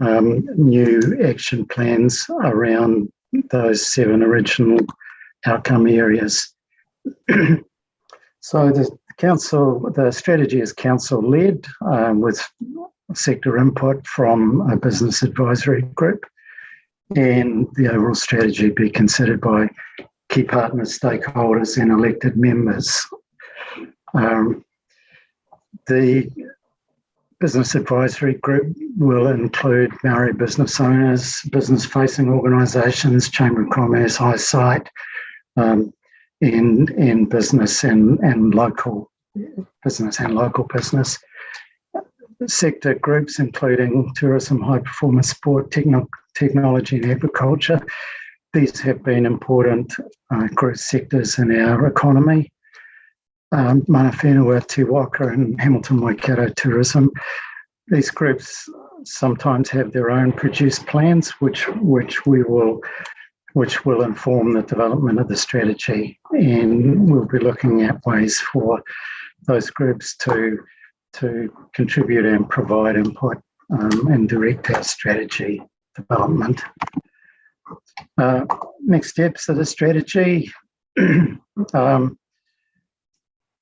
new action plans around those 7 original outcome areas. So the strategy is council-led with sector input from a business advisory group, and the overall strategy be considered by key partners, stakeholders and elected members. The business advisory group will include Maori business owners, business-facing organisations, Chamber of Commerce, eyesight, and business and local business. Sector groups including tourism, high-performance sport, technology and agriculture. These have been important growth sectors in our economy. Mana Whenua, Te Waka and Hamilton Waikato tourism. These groups sometimes have their own produced plans, which will inform the development of the strategy, and we'll be looking at ways for those groups to contribute and provide input and direct our strategy development. Next steps of the strategy.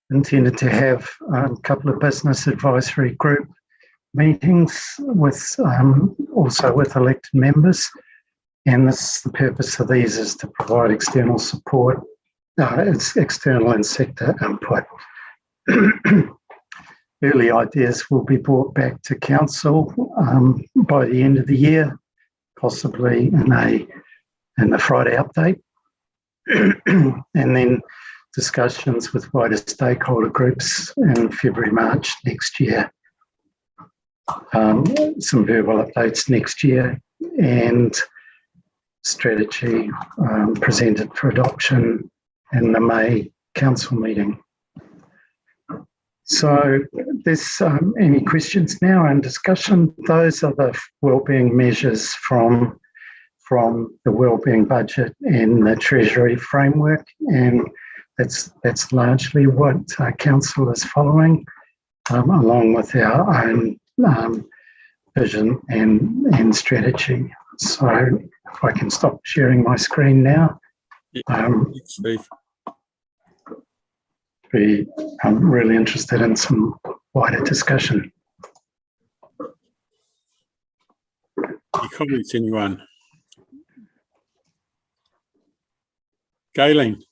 Intended to have a couple of business advisory group meetings with also with elected members, and the purpose of these is to provide external support. It's external and sector input. Early ideas will be brought back to council by the end of the year, possibly in the Friday update, and then discussions with wider stakeholder groups in February, March next year. Some verbal updates next year, and strategy presented for adoption in the May council meeting. So there's any questions now and discussion. Those are the wellbeing measures from the wellbeing budget and the Treasury framework, and that's largely what council is following, along with our own vision and strategy. So if I can stop sharing my screen now. Steve. I'm really interested in some wider discussion. Any comments, anyone? Galen.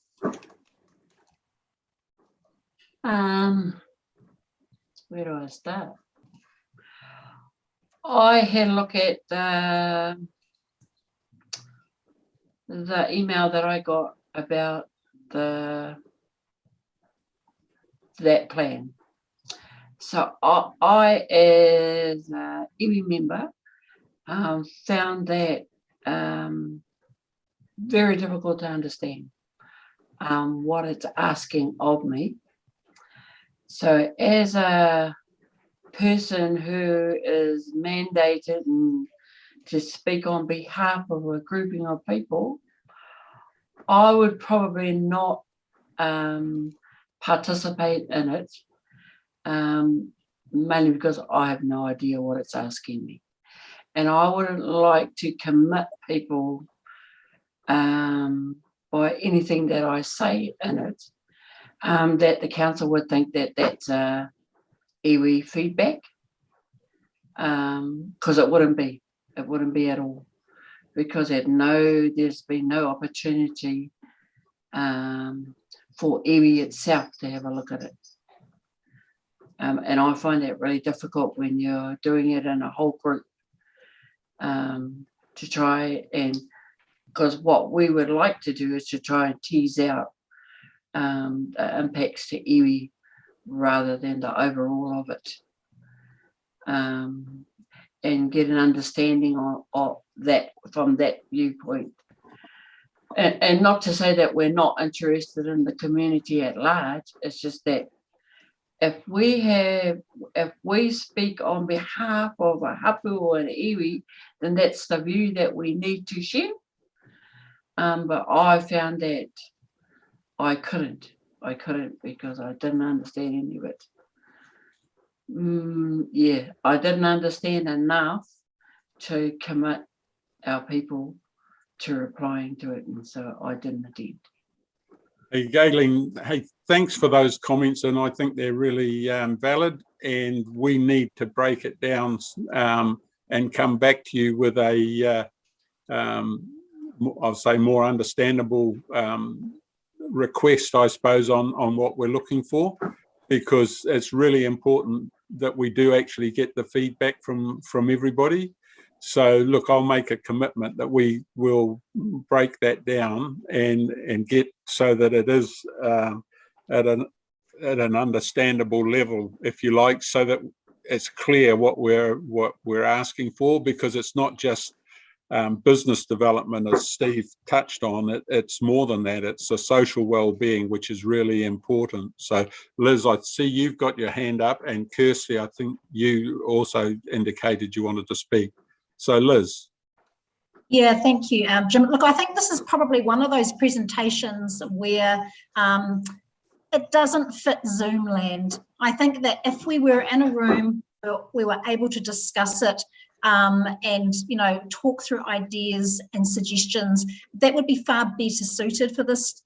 Where do I start? I had a look at the email that I got about that plan. So I as a iwi member, found that very difficult to understand what it's asking of me. So as a person who is mandated to speak on behalf of a grouping of people, I would probably not participate in it, mainly because I have no idea what it's asking me. And I wouldn't like to commit people by anything that I say in it, that the council would think that that's iwi feedback, because it wouldn't be at all, because there's been no opportunity for iwi itself to have a look at it, and I find that really difficult when you're doing it in a whole group, to try and, because what we would like to do is to try and tease out the impacts to iwi rather than the overall of it, and get an understanding of that from that viewpoint. And not to say that we're not interested in the community at large, it's just that if we speak on behalf of a hapu or an iwi, then that's the view that we need to share. But I found that I couldn't because I didn't understand any of it. Yeah, I didn't understand enough to commit our people to replying to it, and so I didn't attend. Hey, Galen, hey, thanks for those comments, and I think they're really valid, and we need to break it down and come back to you with a, I'll say, more understandable request, I suppose, on what we're looking for, because it's really important that we do actually get the feedback from everybody. So look, I'll make a commitment that we will break that down and get so that it is at an understandable level, if you like, so that it's clear what we're asking for, because it's not just business development, as Steve touched on. It's more than that. It's a social well-being, which is really important. So Liz, I see you've got your hand up, and Kirsty, I think you also indicated you wanted to speak. So Liz. Yeah, thank you, Jim. Look, I think this is probably one of those presentations where it doesn't fit Zoom land. I think that if we were in a room, we were able to discuss it and, you know, talk through ideas and suggestions, that would be far better suited for this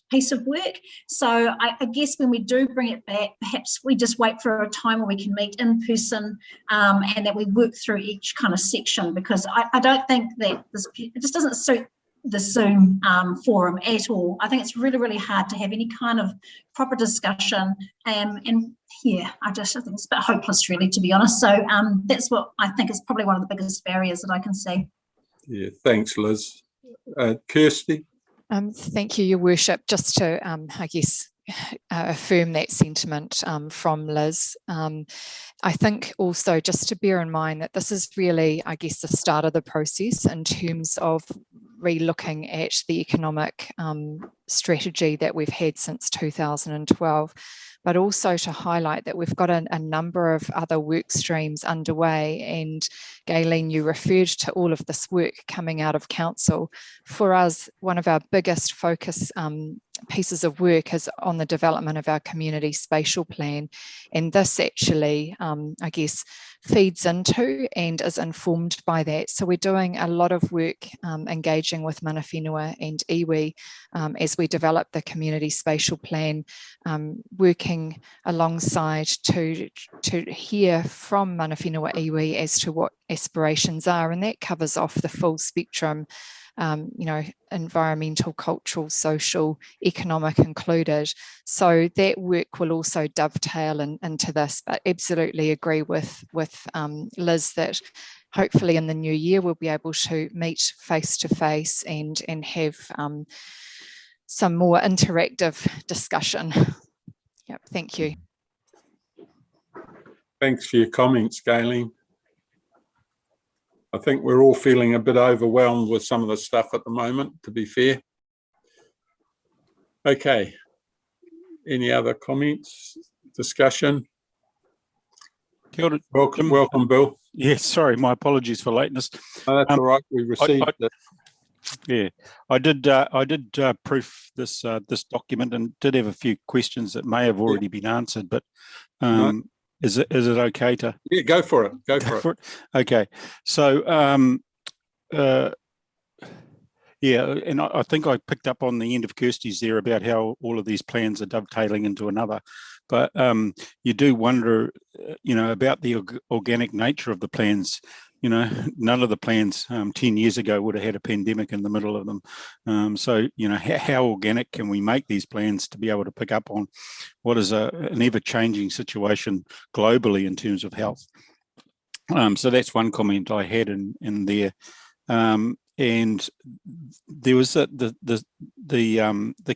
piece of work. So I guess when we do bring it back, perhaps we just wait for a time where we can meet in person and that we work through each kind of section, because I don't think that it just doesn't suit the Zoom forum at all. I think it's really, really hard to have any kind of proper discussion, and yeah, I think it's a bit hopeless, really, to be honest. So that's what I think is probably one of the biggest barriers that I can see. Yeah, thanks, Liz. Kirsty? Thank you, Your Worship. Just to, I guess, affirm that sentiment from Liz. I think also just to bear in mind that this is really, I guess, the start of the process in terms of re-looking at the economic strategy that we've had since 2012, but also to highlight that we've got a number of other work streams underway. And Galen, you referred to all of this work coming out of council. For us, one of our biggest focus pieces of work is on the development of our community spatial plan. And this actually, I guess, feeds into and is informed by that. So we're doing a lot of work engaging with mana whenua and iwi as we develop the community spatial plan, working alongside to hear from mana whenua iwi as to what aspirations are, and that covers off the full spectrum, you know, environmental, cultural, social, economic included. So that work will also dovetail into this, but absolutely agree with Liz that hopefully in the new year we'll be able to meet face to face and have some more interactive discussion. Yep, thank you. Thanks for your comments, Galen. I think we're all feeling a bit overwhelmed with some of the stuff at the moment, to be fair. Okay. Any other comments, discussion? Kia ora, welcome, Bill. Yes, sorry, my apologies for lateness. No, that's all right. We received it. Yeah, I did proof this document and did have a few questions that may have already been answered, but No. Is it okay to? Yeah, go for it. Go for it. Okay, so yeah, and I think I picked up on the end of Kirsty's there about how all of these plans are dovetailing into another, but you do wonder, you know, about the organic nature of the plans. You know, none of the plans 10 years ago would have had a pandemic in the middle of them. So, you know, how organic can we make these plans to be able to pick up on what is an ever-changing situation globally in terms of health? So that's one comment I had in there. And there was the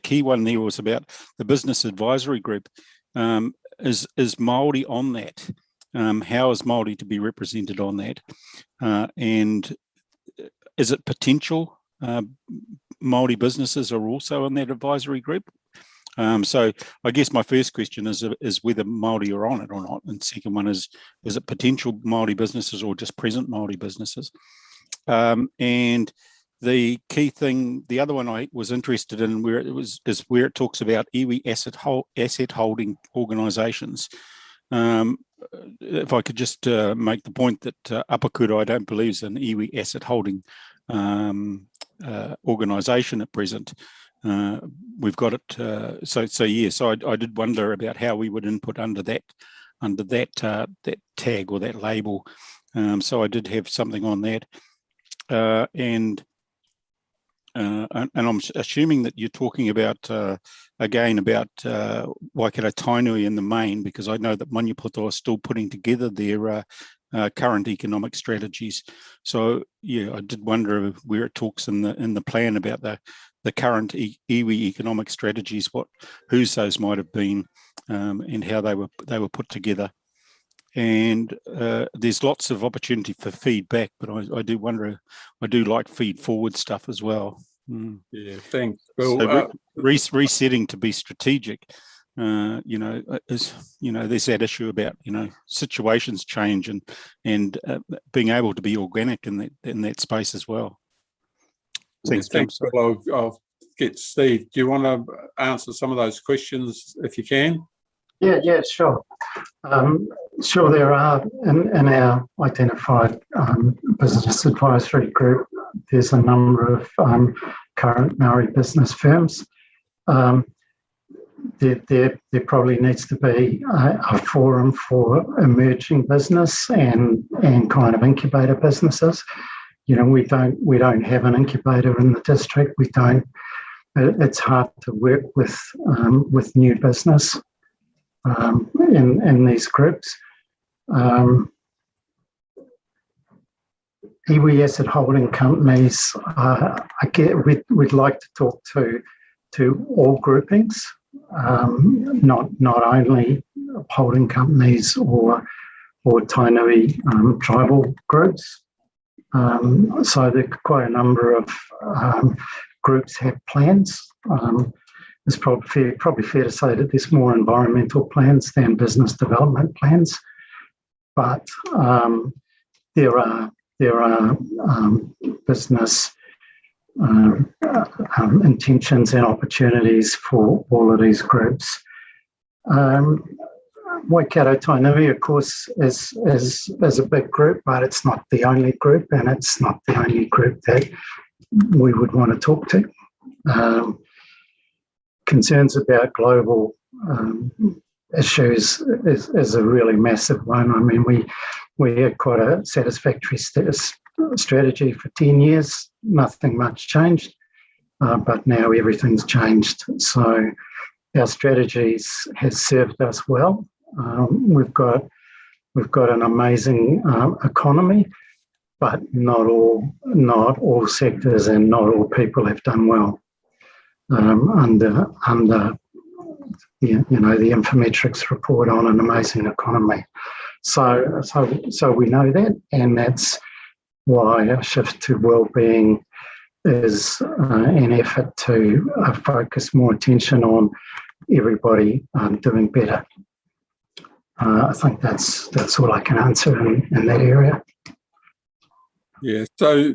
key one there was about the business advisory group. Is Māori on that? How is Māori to be represented on that? And is it potential Māori businesses are also on that advisory group? So I guess my first question is whether Māori are on it or not, and second one is it potential Māori businesses or just present Māori businesses? And the key thing, the other one I was interested in is where it talks about iwi asset holding organisations. If I could just make the point that Apakura, I don't believe, is an iwi asset holding organisation at present. We've got it. So I did wonder about how we would input under that tag or that label. So I did have something on that, and I'm assuming that you're talking about again about Waikato Tainui in the main, because I know that Maniapoto are still putting together their current economic strategies. So yeah, I did wonder where it talks in the plan about the current iwi economic strategies, whose those might have been, and how they were put together. And there's lots of opportunity for feedback, but I do wonder, I do like feed forward stuff as well. Yeah, thanks, Bill. So resetting to be strategic, there's that issue about, situations change and being able to be organic in that space as well. Thanks, Bill. I'll get Steve. Do you want to answer some of those questions if you can? Yeah, sure. Sure, there are in our identified business advisory group, there's a number of current Maori business firms. There probably needs to be a forum for emerging business and kind of incubator businesses. We don't have an incubator in the district. We don't. It's hard to work with new business in these groups. Iwi asset holding companies, we'd like to talk to all groupings, not only holding companies or Tainui tribal groups. So there are quite a number of groups have plans. It's probably fair to say that there's more environmental plans than business development plans, but there are business intentions and opportunities for all of these groups. Waikato Tainui, of course, is a big group, but it's not the only group, and it's not the only group that we would want to talk to. Concerns about global issues is a really massive one. I mean, we had quite a satisfactory strategy for 10 years. Nothing much changed, but now everything's changed. So our strategies has served us well. We've got an amazing economy, but not all sectors and not all people have done well under the Infometrics report on an amazing economy. So we know that, and that's why our shift to wellbeing is an effort to focus more attention on everybody doing better. I think that's all I can answer in that area. Yeah. So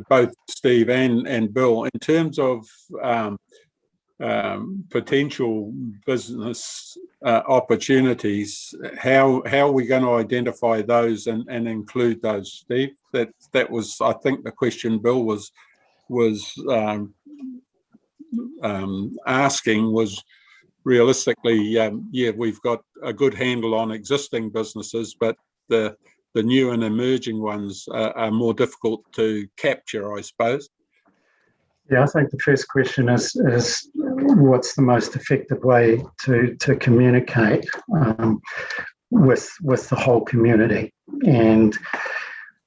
both Steve and Bill, in terms of potential business opportunities, how are we going to identify those and include those, Steve? That was, I think, the question Bill was asking was realistically, we've got a good handle on existing businesses, but the new and emerging ones are more difficult to capture, I suppose. Yeah, I think the first question is what's the most effective way to communicate with the whole community? And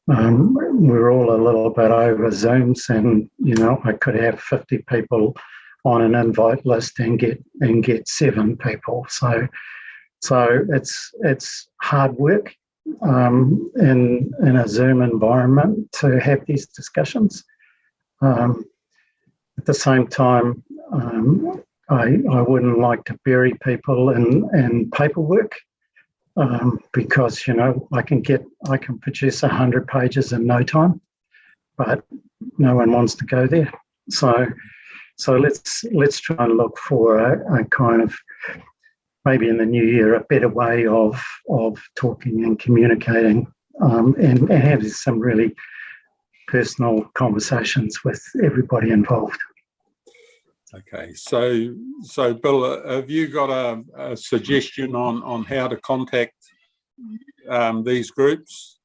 we're all a little bit over Zooms, and I could have 50 people on an invite list and get 7 people. So it's hard work in a Zoom environment to have these discussions. At the same time, I wouldn't like to bury people in paperwork because, you know, I can produce 100 pages in no time, but no one wants to go there. So let's try and look for a kind of, maybe in the new year, a better way of talking and communicating and having some really personal conversations with everybody involved. Okay, so Bill, have you got a suggestion on how to contact these groups?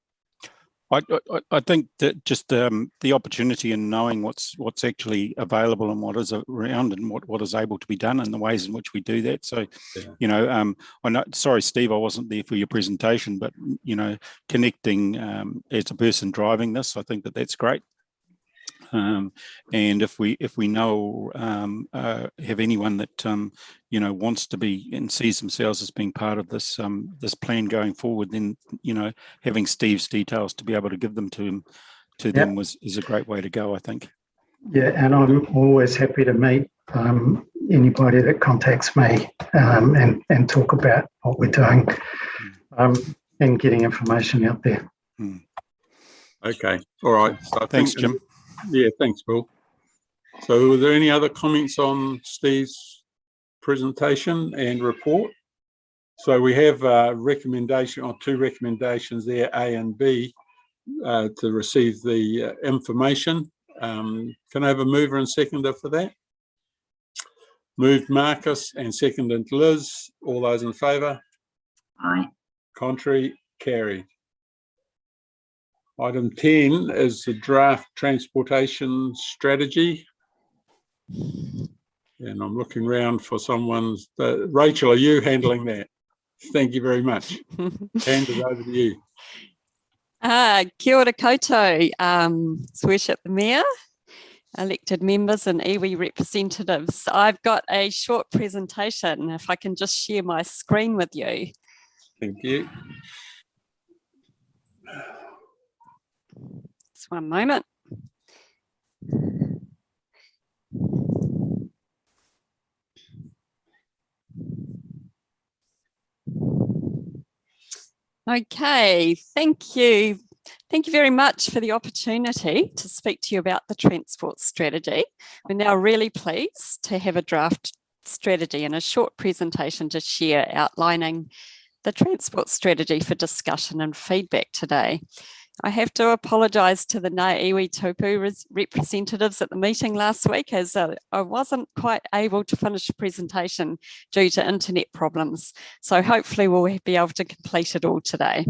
I think that just the opportunity in knowing what's actually available and what is around and what is able to be done and the ways in which we do that. So, yeah. You know, I know. Sorry, Steve, I wasn't there for your presentation, but you know, connecting as a person driving this, I think that's great. And if we know have anyone that you know wants to be and sees themselves as being part of this this plan going forward, then you know having Steve's details to be able to give them to them is a great way to go, I think. Yeah, and I'm always happy to meet anybody that contacts me and talk about what we're doing and getting information out there. Okay, all right. So thanks, Jim. Yeah, thanks, Bill. So were there any other comments on Steve's presentation and report? So we have a recommendation or two recommendations there, A and B, to receive the information. Can I have a mover and seconder for that? Moved Marcus and seconded Liz. All those in favour? Aye. Contrary? Carried. Item 10 is the draft transportation strategy. And I'm looking around for someone. Rachel, are you handling that? Thank you very much. Hand it over to you. Kia ora koutou, His Worship the Mayor, elected members and iwi representatives. I've got a short presentation, if I can just share my screen with you. Thank you. Just one moment. Okay, thank you. Thank you very much for the opportunity to speak to you about the transport strategy. We're now really pleased to have a draft strategy and a short presentation to share outlining the transport strategy for discussion and feedback today. I have to apologise to the Ngā Iwi Taupu representatives at the meeting last week, as I wasn't quite able to finish the presentation due to internet problems. So hopefully we'll be able to complete it all today.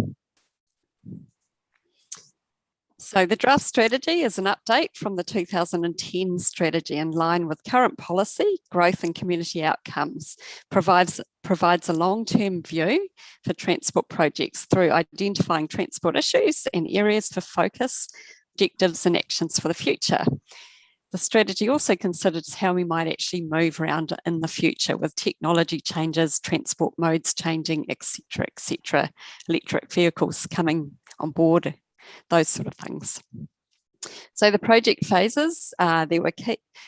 So the draft strategy is an update from the 2010 strategy in line with current policy, growth and community outcomes, provides a long-term view for transport projects through identifying transport issues and areas for focus, objectives and actions for the future. The strategy also considers how we might actually move around in the future with technology changes, transport modes changing, etc., electric vehicles coming on board, those sort of things. So the project phases, there were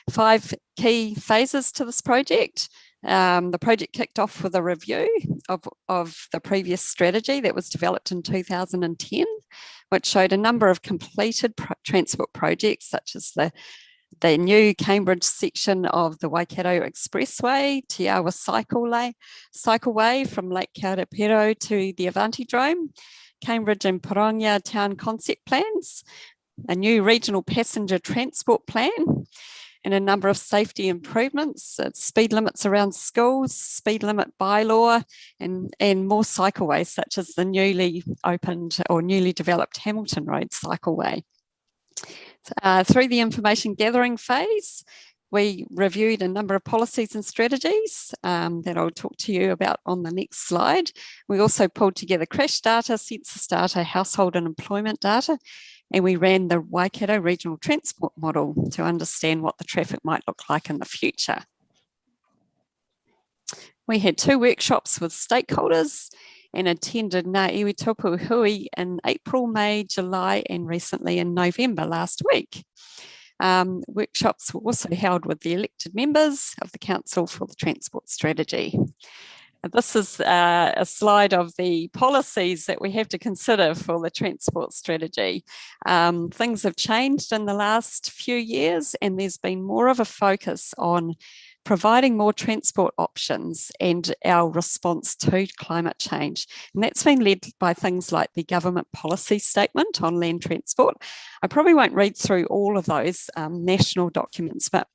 5 key phases to this project. The project kicked off with a review of the previous strategy that was developed in 2010, which showed a number of completed transport projects, such as the new Cambridge section of the Waikato Expressway, Te Awa Cycleway from Lake Kaurapero to the Avantidrome, Cambridge and Poronga town concept plans, a new regional passenger transport plan, and a number of safety improvements, speed limits around schools, speed limit bylaw, and more cycleways, such as the newly opened or newly developed Hamilton Road cycleway. Through the information gathering phase, we reviewed a number of policies and strategies that I'll talk to you about on the next slide. We also pulled together crash data, census data, household and employment data, and we ran the Waikato Regional Transport Model to understand what the traffic might look like in the future. We had 2 workshops with stakeholders and attended Ngā Iwi Taupu Hui in April, May, July, and recently in November last week. Workshops were also held with the elected members of the Council for the Transport Strategy. This is a slide of the policies that we have to consider for the transport strategy. Things have changed in the last few years, and there's been more of a focus on providing more transport options and our response to climate change. And that's been led by things like the government policy statement on land transport. I probably won't read through all of those national documents, but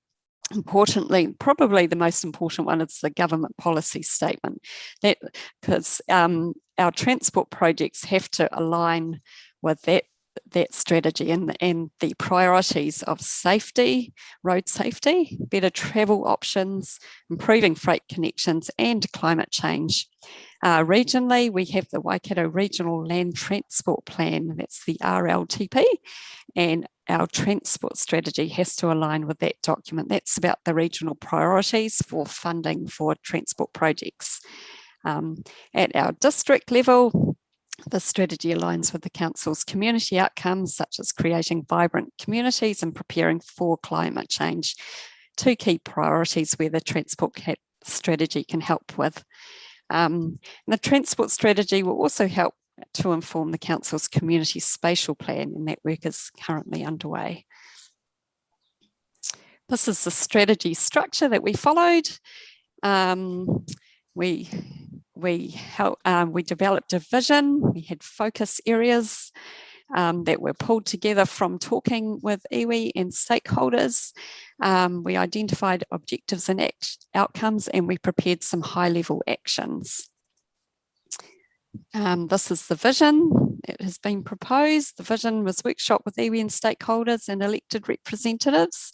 importantly, probably the most important one is the government policy statement, that because our transport projects have to align with that strategy and the priorities of safety, road safety, better travel options, improving freight connections, and climate change. Regionally, we have the Waikato Regional Land Transport Plan, that's the RLTP, and our transport strategy has to align with that document. That's about the regional priorities for funding for transport projects. At our district level, the strategy aligns with the Council's community outcomes, such as creating vibrant communities and preparing for climate change. Two key priorities where the transport strategy can help with. The transport strategy will also help to inform the Council's community spatial plan, and that work is currently underway. This is the strategy structure that we followed. We developed a vision. We had focus areas that were pulled together from talking with iwi and stakeholders. We identified objectives and outcomes, and we prepared some high-level actions. This is the vision. It has been proposed. The vision was workshop with iwi and stakeholders and elected representatives.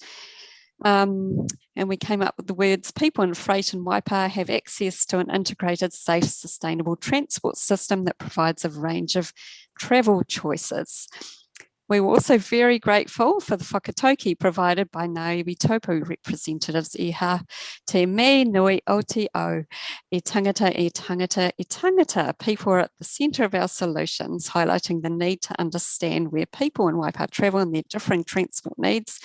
And we came up with the words, people in freight and Waipa have access to an integrated, safe, sustainable transport system that provides a range of travel choices. We were also very grateful for the whakatauki provided by Ngā iwi taupu representatives iha te me nui o te au, e tangata, e tangata, e tangata. People are at the centre of our solutions, highlighting the need to understand where people in Waipa travel and their differing transport needs,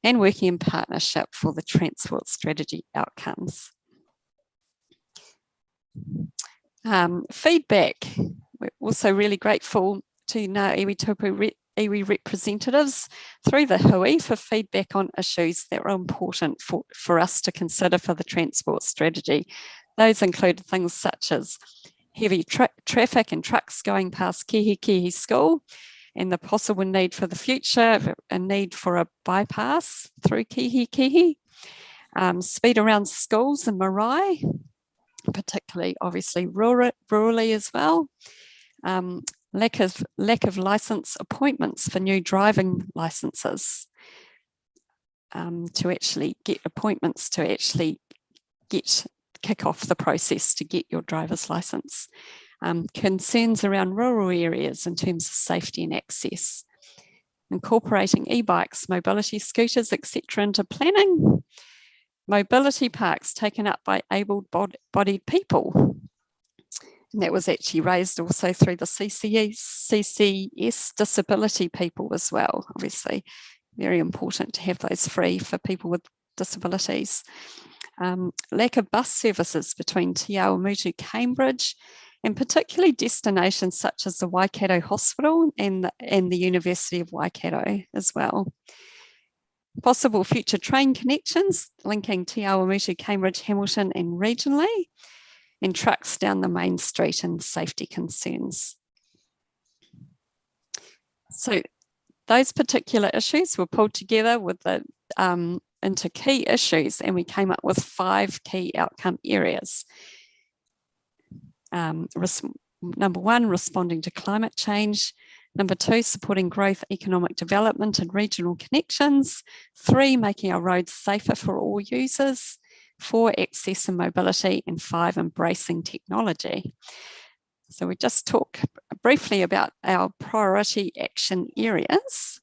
and working in partnership for the transport strategy outcomes. Feedback. We're also really grateful to Ngā iwi taupu iwi representatives through the hui for feedback on issues that were important for us to consider for the transport strategy. Those included things such as heavy traffic and trucks going past Kihi School, and the possible need for the future, a need for a bypass through Kihi, speed around schools in Marae, particularly obviously rurally as well, lack of licence appointments for new driving licences, to actually get appointments to actually kick off the process to get your driver's licence. Concerns around rural areas in terms of safety and access, incorporating e-bikes, mobility scooters, etc. into planning, mobility parks taken up by able-bodied people. And that was actually raised also through the CCS disability people as well, obviously. Very important to have those free for people with disabilities. Lack of bus services between Te Awamutu, Cambridge, and particularly destinations such as the Waikato Hospital and the University of Waikato as well. Possible future train connections linking Te Awamutu, Cambridge, Hamilton and regionally, and trucks down the main street and safety concerns. So those particular issues were pulled together with into key issues, and we came up with 5 key outcome areas. Number 1, responding to climate change. Number 2, supporting growth, economic development and regional connections. 3, making our roads safer for all users. 4, access and mobility. And 5, embracing technology. So we just talk briefly about our priority action areas.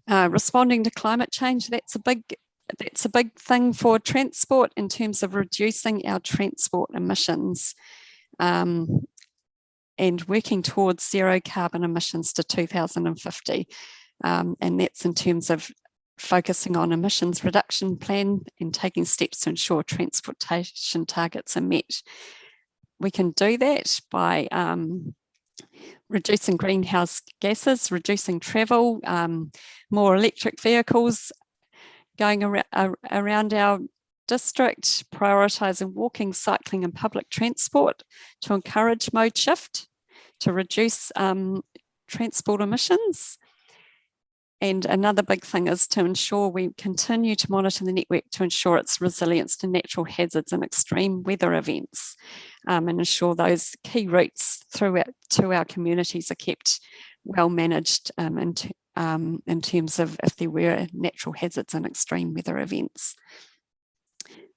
Responding to climate change, that's a big thing for transport in terms of reducing our transport emissions and working towards zero carbon emissions to 2050. and that's in terms of focusing on emissions reduction plan and taking steps to ensure transportation targets are met. We can do that by reducing greenhouse gases, reducing travel, more electric vehicles going around our district, prioritising walking, cycling and public transport to encourage mode shift, to reduce transport emissions. And another big thing is to ensure we continue to monitor the network to ensure its resilience to natural hazards and extreme weather events, and ensure those key routes throughout to our communities are kept well managed in terms of if there were natural hazards and extreme weather events.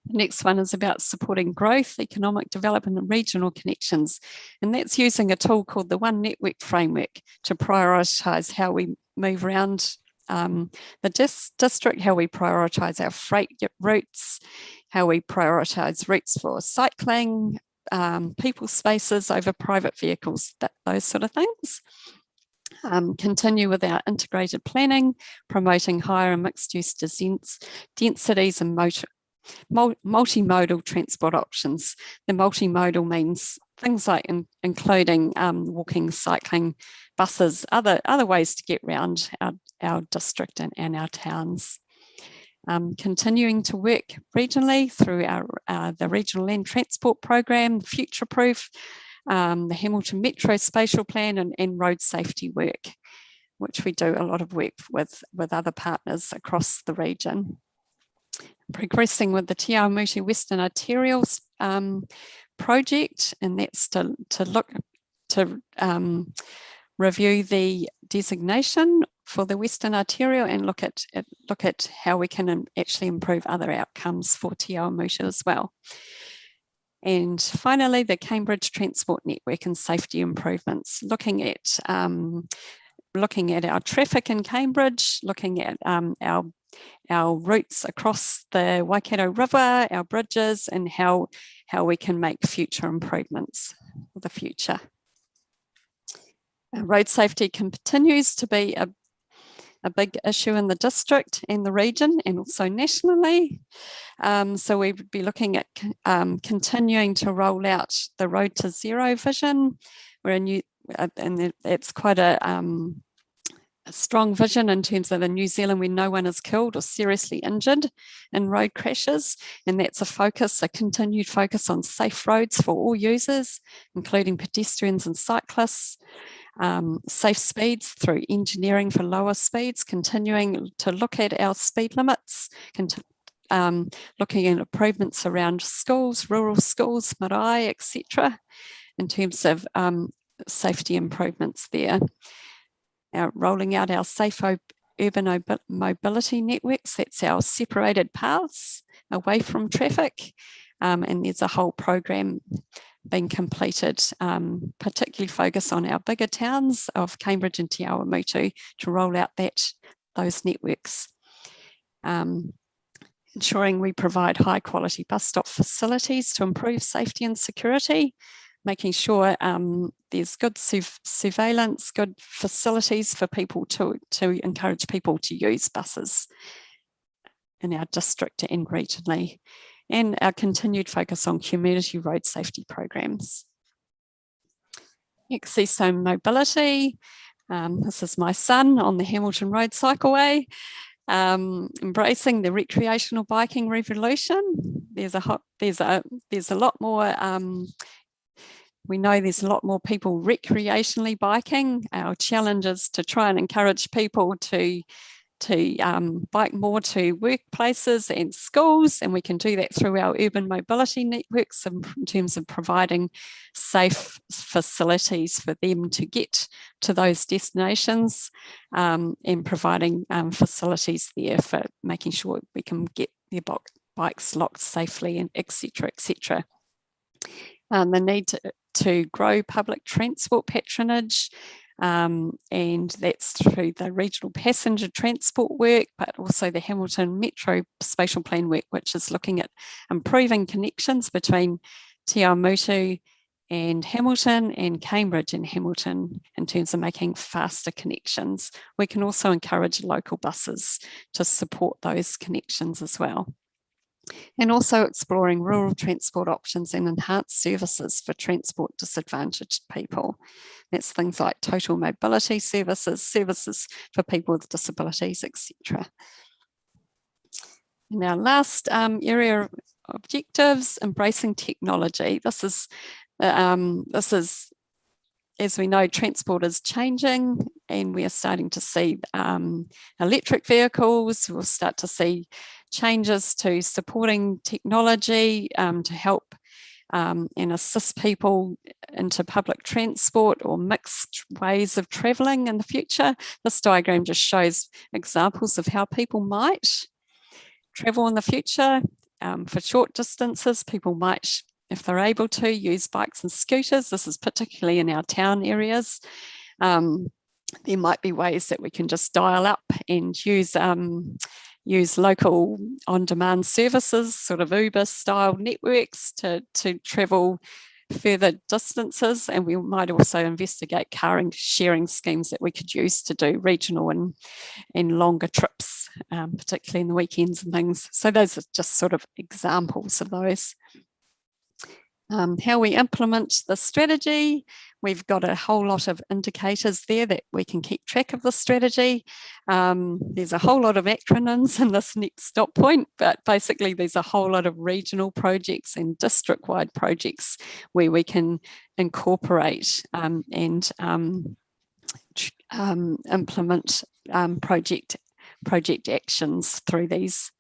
The next one is about supporting growth, economic development and regional connections. And that's using a tool called the One Network Framework to prioritise how we move around the district, how we prioritise our freight routes, how we prioritise routes for cycling, people spaces over private vehicles, those sort of things. Continue with our integrated planning, promoting higher and mixed use densities and multimodal transport options. The multimodal means things like including walking, cycling, buses, other ways to get around our district and our towns. Continuing to work regionally through the Regional Land Transport Program, Future Proof, the Hamilton Metro Spatial Plan and road safety work, which we do a lot of work with other partners across the region. Progressing with the Te Awamutu Western Arterials project, and that's to review the designation for the Western Arterial and look at how we can actually improve other outcomes for Te Awamutu as well. And finally, the Cambridge Transport Network and safety improvements, looking at our traffic in Cambridge, looking at our routes across the Waikato River, our bridges, and how we can make future improvements for the future. Road safety continues to be a big issue in the district and the region and also nationally. So we would be looking at continuing to roll out the Road to Zero vision. And it's quite a strong vision in terms of in New Zealand where no one is killed or seriously injured in road crashes. And that's a continued focus on safe roads for all users, including pedestrians and cyclists. Safe speeds through engineering for lower speeds, continuing to look at our speed limits, looking at improvements around schools, rural schools, marae, etc., in terms of safety improvements there. Rolling out our safe urban mobility networks, that's our separated paths away from traffic, and there's a whole program being completed, particularly focused on our bigger towns of Cambridge and Te Awamutu to roll out those networks. Ensuring we provide high quality bus stop facilities to improve safety and security, making sure there's good surveillance, good facilities for people to encourage people to use buses in our district and regionally, and our continued focus on community road safety programs. Exceso mobility. This is my son on the Hamilton Road Cycleway, embracing the recreational biking revolution. There's a lot more. We know there's a lot more people recreationally biking. Our challenge is to try and encourage people to bike more to workplaces and schools, and we can do that through our urban mobility networks in terms of providing safe facilities for them to get to those destinations, and providing facilities there for making sure we can get their bikes locked safely, and etc. etc. The need to grow public transport patronage, and that's through the regional passenger transport work, but also the Hamilton Metro Spatial Plan work, which is looking at improving connections between Te Awamutu and Hamilton and Cambridge and Hamilton in terms of making faster connections. We can also encourage local buses to support those connections as well. And also exploring rural transport options and enhanced services for transport disadvantaged people. That's things like total mobility services, services for people with disabilities, etc. And our last area of objectives, embracing technology. This is, as we know, transport is changing, and we are starting to see electric vehicles. We'll start to see changes to supporting technology to help and assist people into public transport or mixed ways of travelling in the future. This diagram just shows examples of how people might travel in the future. For short distances, people might, if they're able to, use bikes and scooters. This is particularly in our town areas. There might be ways that we can just dial up and use local on-demand services, sort of Uber-style networks to travel further distances. And we might also investigate car sharing schemes that we could use to do regional and longer trips, particularly in the weekends and things. So those are just sort of examples of those. How we implement the strategy, we've got a whole lot of indicators there that we can keep track of the strategy. There's a whole lot of acronyms in this next stop point, but basically there's a whole lot of regional projects and district-wide projects where we can incorporate and implement project actions through these.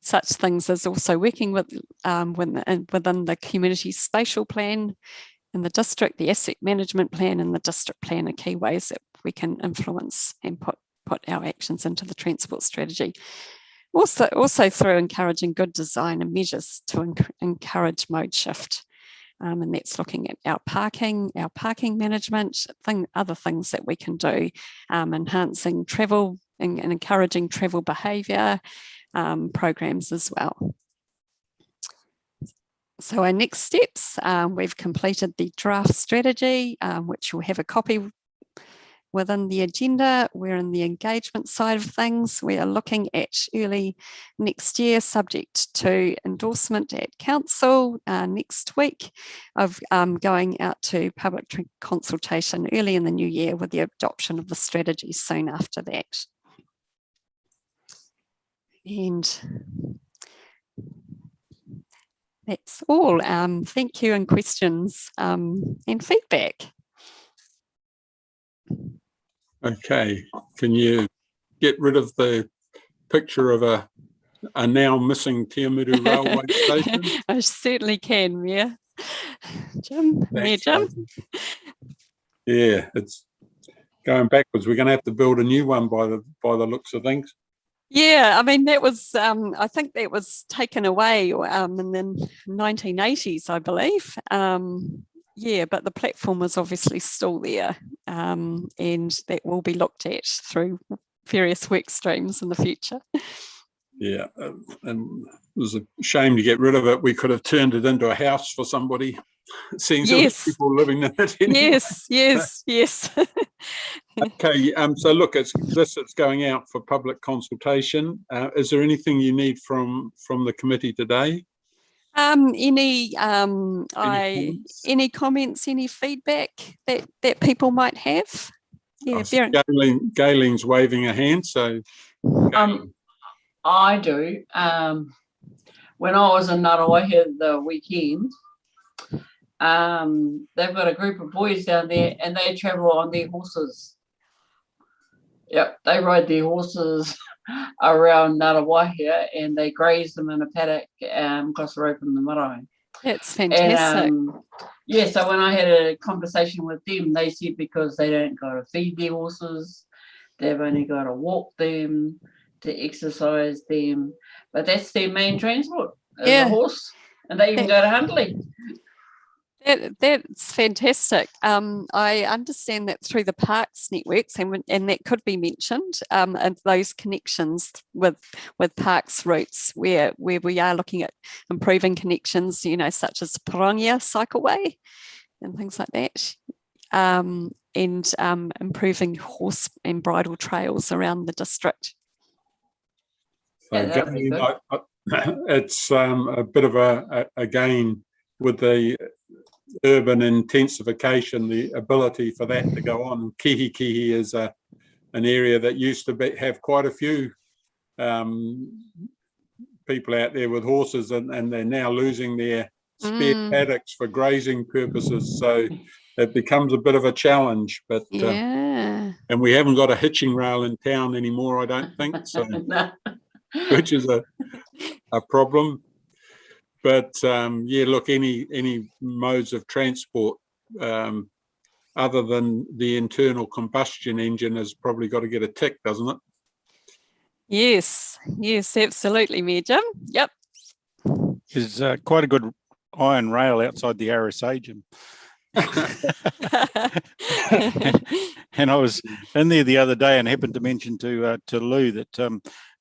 Such things as also working with within the community spatial plan in the district, the asset management plan and the district plan are key ways that we can influence and put our actions into the transport strategy. Also through encouraging good design and measures to encourage mode shift. And that's looking at our parking management, other things that we can do, enhancing travel and encouraging travel behaviour, programs as well. So our next steps, we've completed the draft strategy, which you'll have a copy within the agenda. We're in the engagement side of things. We are looking at early next year, subject to endorsement at council next week, of going out to public consultation early in the new year with the adoption of the strategy soon after that. And that's all. Thank you, and questions and feedback. Okay, can you get rid of the picture of a now missing Tiamuru railway station? I certainly can, Mayor. Jim, Mayor Jim. Yeah, it's going backwards. We're going to have to build a new one by the looks of things. Yeah, I mean, that was, I think that was taken away in the 1980s, I believe. Yeah, but the platform is obviously still there, and that will be looked at through various work streams in the future. Yeah, and it was a shame to get rid of it. We could have turned it into a house for somebody, seeing yes. people living in it anyway. Yes. Okay, so look, it's going out for public consultation. Is there anything you need from the committee today? Any comments, any feedback that people might have? Yeah, Gaileen's waving a hand, so. I do. When I was in Ngarawai the weekend, they've got a group of boys down there and they travel on their horses. Yep, they ride their horses around Ngarawai and they graze them in a paddock across the road from the marae. That's fantastic. And, yeah, so when I had a conversation with them, they said because they don't got to feed their horses, they've only got to walk them, to exercise them, but that's their main transport, the horse, and they even go to Huntley. That's fantastic. I understand that through the parks networks, and that could be mentioned, and those connections with parks routes where we are looking at improving connections, such as Pirangia Cycleway, and things like that. And improving horse and bridle trails around the district. So Yeah, that'd be again, good. it's a bit of a gain with the urban intensification, the ability for that to go on. Kihi is an area that used to have quite a few people out there with horses, and they're now losing their spare paddocks for grazing purposes. So it becomes a bit of a challenge, but Yeah. and we haven't got a hitching rail in town anymore, I don't think, so No. which is a problem. But yeah, look, any modes of transport other than the internal combustion engine has probably got to get a tick, doesn't it? Yes, absolutely, Mayor Jim. Yep. There's quite a good iron rail outside the RSA, Jim. And I was in there the other day and happened to mention to Lou that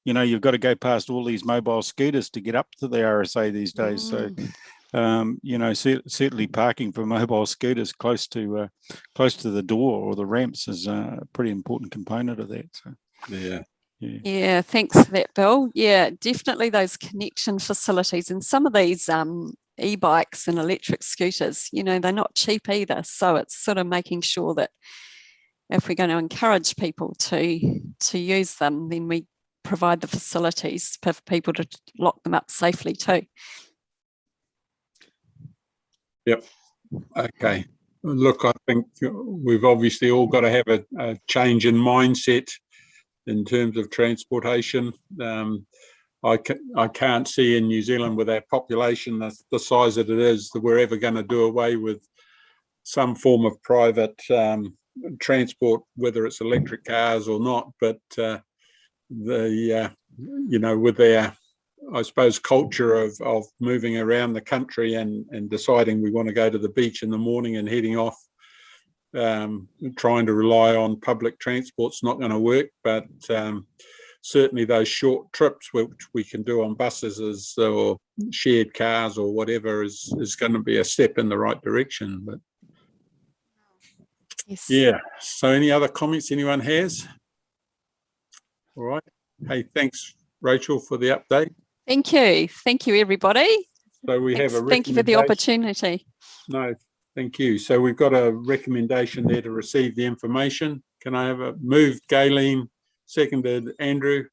you've got to go past all these mobile scooters to get up to the RSA these days. So certainly parking for mobile scooters close to the door or the ramps is a pretty important component of that. So yeah, thanks for that, Bill. Yeah, definitely those connection facilities, and some of these e-bikes and electric scooters, they're not cheap either. So it's sort of making sure that if we're going to encourage people to use them, then we provide the facilities for people to lock them up safely too. Yep. Okay. Look, I think we've obviously all got to have a change in mindset in terms of transportation. I can't see in New Zealand, with our population the size that it is, that we're ever going to do away with some form of private transport, whether it's electric cars or not. But with our, I suppose, culture of moving around the country and deciding we want to go to the beach in the morning and heading off, trying to rely on public transport's not going to work. But certainly those short trips, which we can do on buses or shared cars or whatever, is going to be a step in the right direction. But yes. Yeah. So any other comments anyone has? All right. Hey, thanks, Rachel, for the update. Thank you, everybody. So we have a thank you for the opportunity. No, thank you. So we've got a recommendation there to receive the information. Can I have a move? Gayleen, seconded Andrew.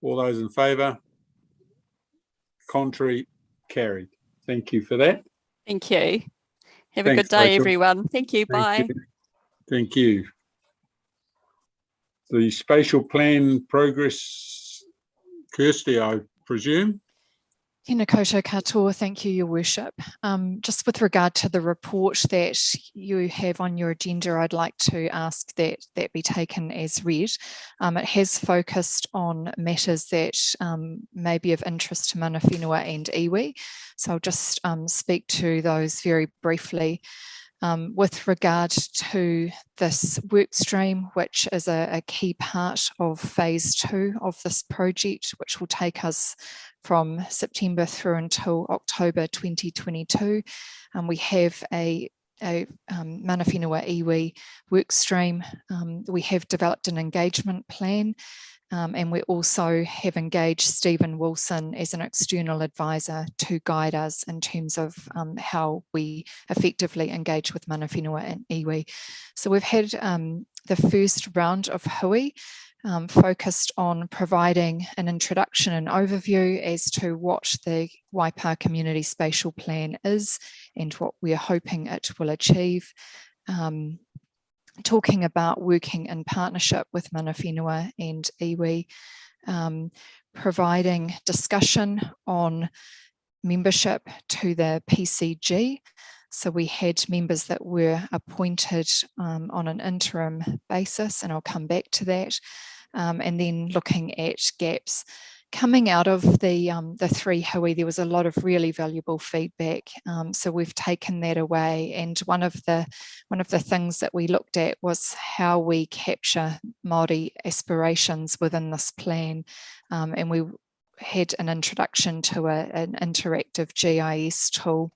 All those in favour? Contrary? Carried. Thank you for that. Thank you. Have Thanks, a good day, Rachel. everyone. Thank you. Bye. Thank you. The spatial plan progress, Kirsty, I presume. Tēnā koutou katoa, thank you, Your Worship. Just with regard to the report that you have on your agenda, I'd like to ask that be taken as read. It has focused on matters that may be of interest to mana whenua and iwi. So I'll just speak to those very briefly. With regard to this work stream, which is a key part of phase 2 of this project, which will take us from September through until October 2022. We have a mana whenua iwi work stream. We have developed an engagement plan, and we also have engaged Stephen Wilson as an external advisor to guide us in terms of how we effectively engage with mana whenua and iwi. So we've had the first round of hui focused on providing an introduction and overview as to what the Waipa Community Spatial Plan is and what we are hoping it will achieve. Talking about working in partnership with mana whenua and iwi, providing discussion on membership to the PCG. So we had members that were appointed on an interim basis, and I'll come back to that. And then looking at gaps. Coming out of the 3 hui, there was a lot of really valuable feedback. So we've taken that away, and one of the things that we looked at was how we capture Māori aspirations within this plan, and we had an introduction to an interactive GIS tool.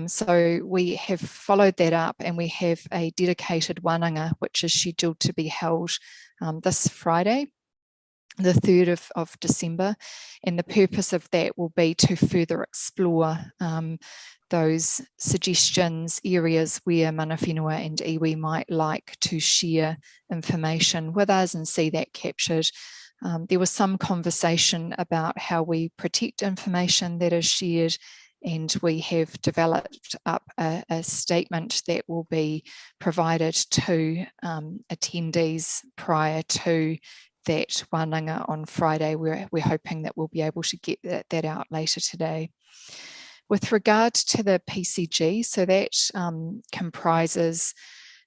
So we have followed that up, and we have a dedicated wānanga which is scheduled to be held this Friday, the 3rd of December, and the purpose of that will be to further explore those suggestions, areas where mana whenua and iwi might like to share information with us and see that captured. There was some conversation about how we protect information that is shared, and we have developed up a statement that will be provided to attendees prior to that wānanga on Friday. We're hoping that we'll be able to get that out later today. With regard to the PCG, so that comprises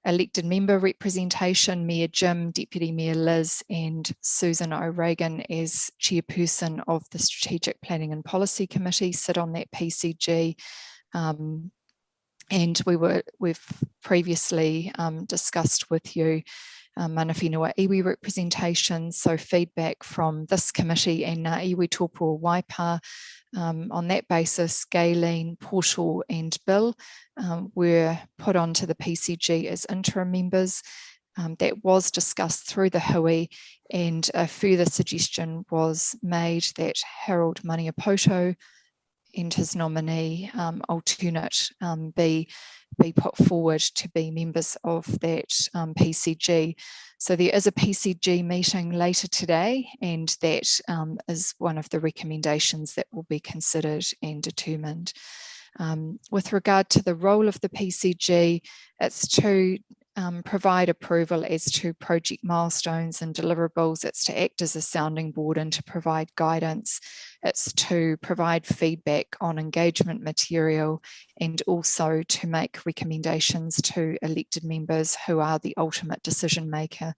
elected member representation, Mayor Jim, Deputy Mayor Liz, and Susan O'Regan as chairperson of the Strategic Planning and Policy Committee sit on that PCG. And we've previously discussed with you mana whenua iwi representation, so feedback from this committee and ngā iwi tōpua waipa. On that basis, Gayleen, Portal and Bill were put onto the PCG as interim members. That was discussed through the hui, and a further suggestion was made that Harold Maniapoto and his nominee alternate be put forward to be members of that PCG. So there is a PCG meeting later today, and that is one of the recommendations that will be considered and determined. With regard to the role of the PCG, it's to provide approval as to project milestones and deliverables. It's to act as a sounding board and to provide guidance. It's to provide feedback on engagement material, and also to make recommendations to elected members who are the ultimate decision maker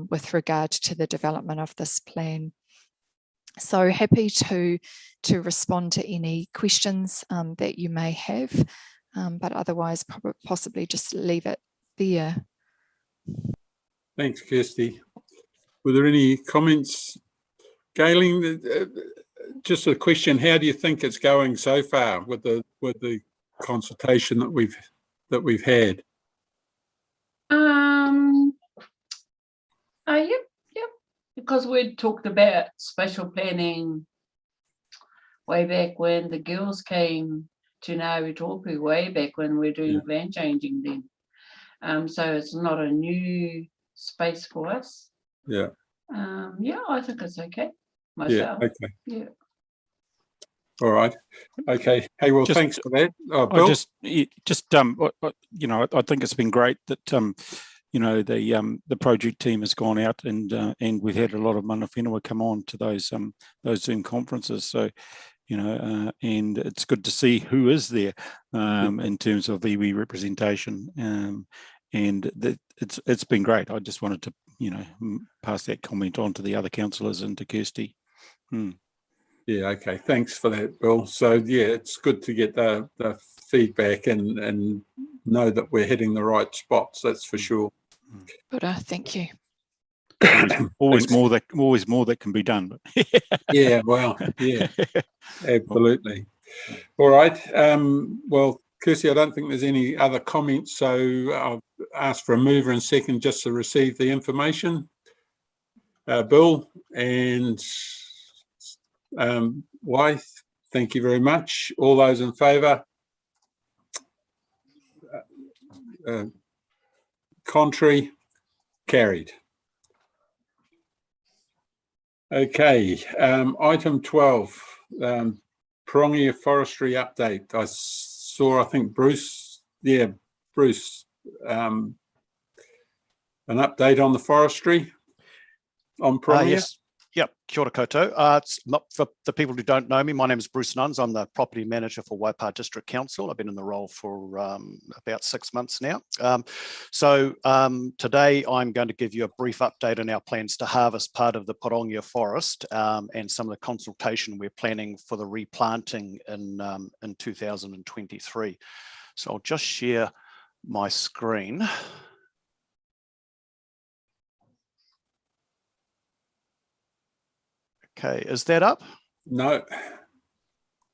with regard to the development of this plan. So happy to respond to any questions that you may have, but otherwise possibly just leave it there. Thanks, Kirsty. Were there any comments? Gayleen, just a question, how do you think it's going so far with the consultation that we've had? Yep, because we talked about spatial planning way back when the girls came to Ngāwitopu, way back when we were doing van changing then. So it's not a new space for us. Yeah. Yeah, I think it's okay myself. Yeah, okay. Yeah. All right. Okay. Hey, well, thanks for that. Bill? You know, I think it's been great that you know, the project team has gone out and we've had a lot of mana whenua come on to those Zoom conferences. So, you know, and it's good to see who is there in terms of iwi representation, and it's been great. I just wanted to, you know, pass that comment on to the other councillors and to Kirsty. Yeah, okay, thanks for that, Bill. So yeah, it's good to get the feedback and know that we're hitting the right spots, that's for sure. Good, thank you. Always more that can be done. Yeah, well, yeah, absolutely. All right. Well, Kirsty, I don't think there's any other comments, so I'll ask for a mover and second just to receive the information. Bill and Wythe, thank you very much. All those in favour? Contrary? Carried. Okay, item 12, Parongia Forestry update. I saw, I think Bruce, Bruce, an update on the forestry on Parongia. Yes. Yep, kia ora koutou. It's not for the people who don't know me. My name is Bruce Nuns. I'm the property manager for Waipa District Council. I've been in the role for about 6 months now. Today I'm going to give you a brief update on our plans to harvest part of the Parongia forest and some of the consultation we're planning for the replanting in 2023. So I'll just share my screen. Okay, is that up? No.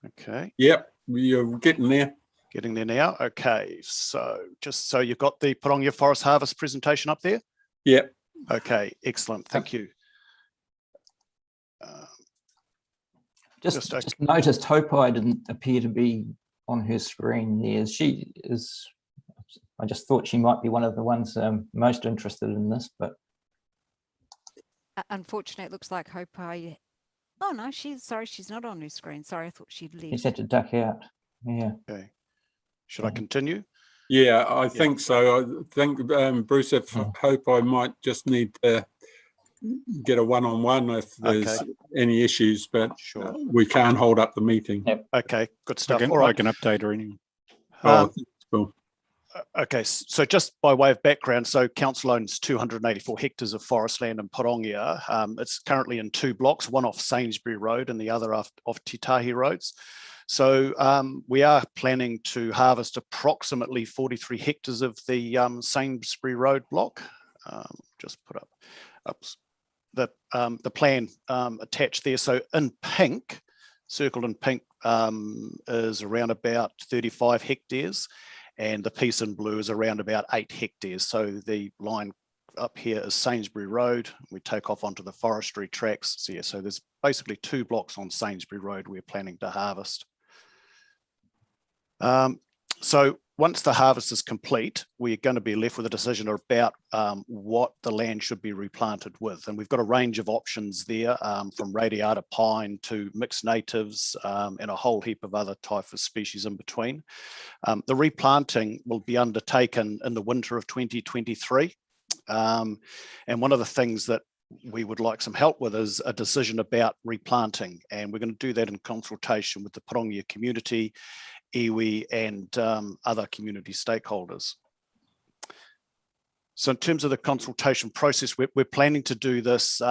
Okay. Yep, you're getting there. Getting there now. Okay, so just so you've got the Parongia Forest Harvest presentation up there? Yep. Okay, excellent. Thank you. Just noticed Hopai didn't appear to be on her screen there. She is, I just thought she might be one of the ones most interested in this, but. Unfortunately, it looks like Hopai. Oh no, she's not on her screen. Sorry, I thought she'd left. She's had to duck out. Yeah. Okay. Should I continue? Yeah, I think so. I think, Bruce, if Hopai might just need to get a one-on-one if there's any issues, but we can't hold up the meeting. Yep. Okay, good stuff. I can update her anyway. Oh, cool. Okay, so just by way of background, so council owns 284 hectares of forest land in Parongia. It's currently in 2 blocks, one off Sainsbury Road and the other off Titahi Roads. So we are planning to harvest approximately 43 hectares of the Sainsbury Road block. Just put up the plan attached there. So in pink, circled in pink, is around about 35 hectares. And the piece in blue is around about 8 hectares. So the line up here is Sainsbury Road. We take off onto the forestry tracks. So yeah, so there's basically 2 blocks on Sainsbury Road we're planning to harvest. So once the harvest is complete, we're going to be left with a decision about what the land should be replanted with. And we've got a range of options there, from radiata pine to mixed natives and a whole heap of other type of species in between. The replanting will be undertaken in the winter of 2023. And one of the things that we would like some help with is a decision about replanting. And we're going to do that in consultation with the Parongia community, iwi, and other community stakeholders. So in terms of the consultation process, we're planning to do this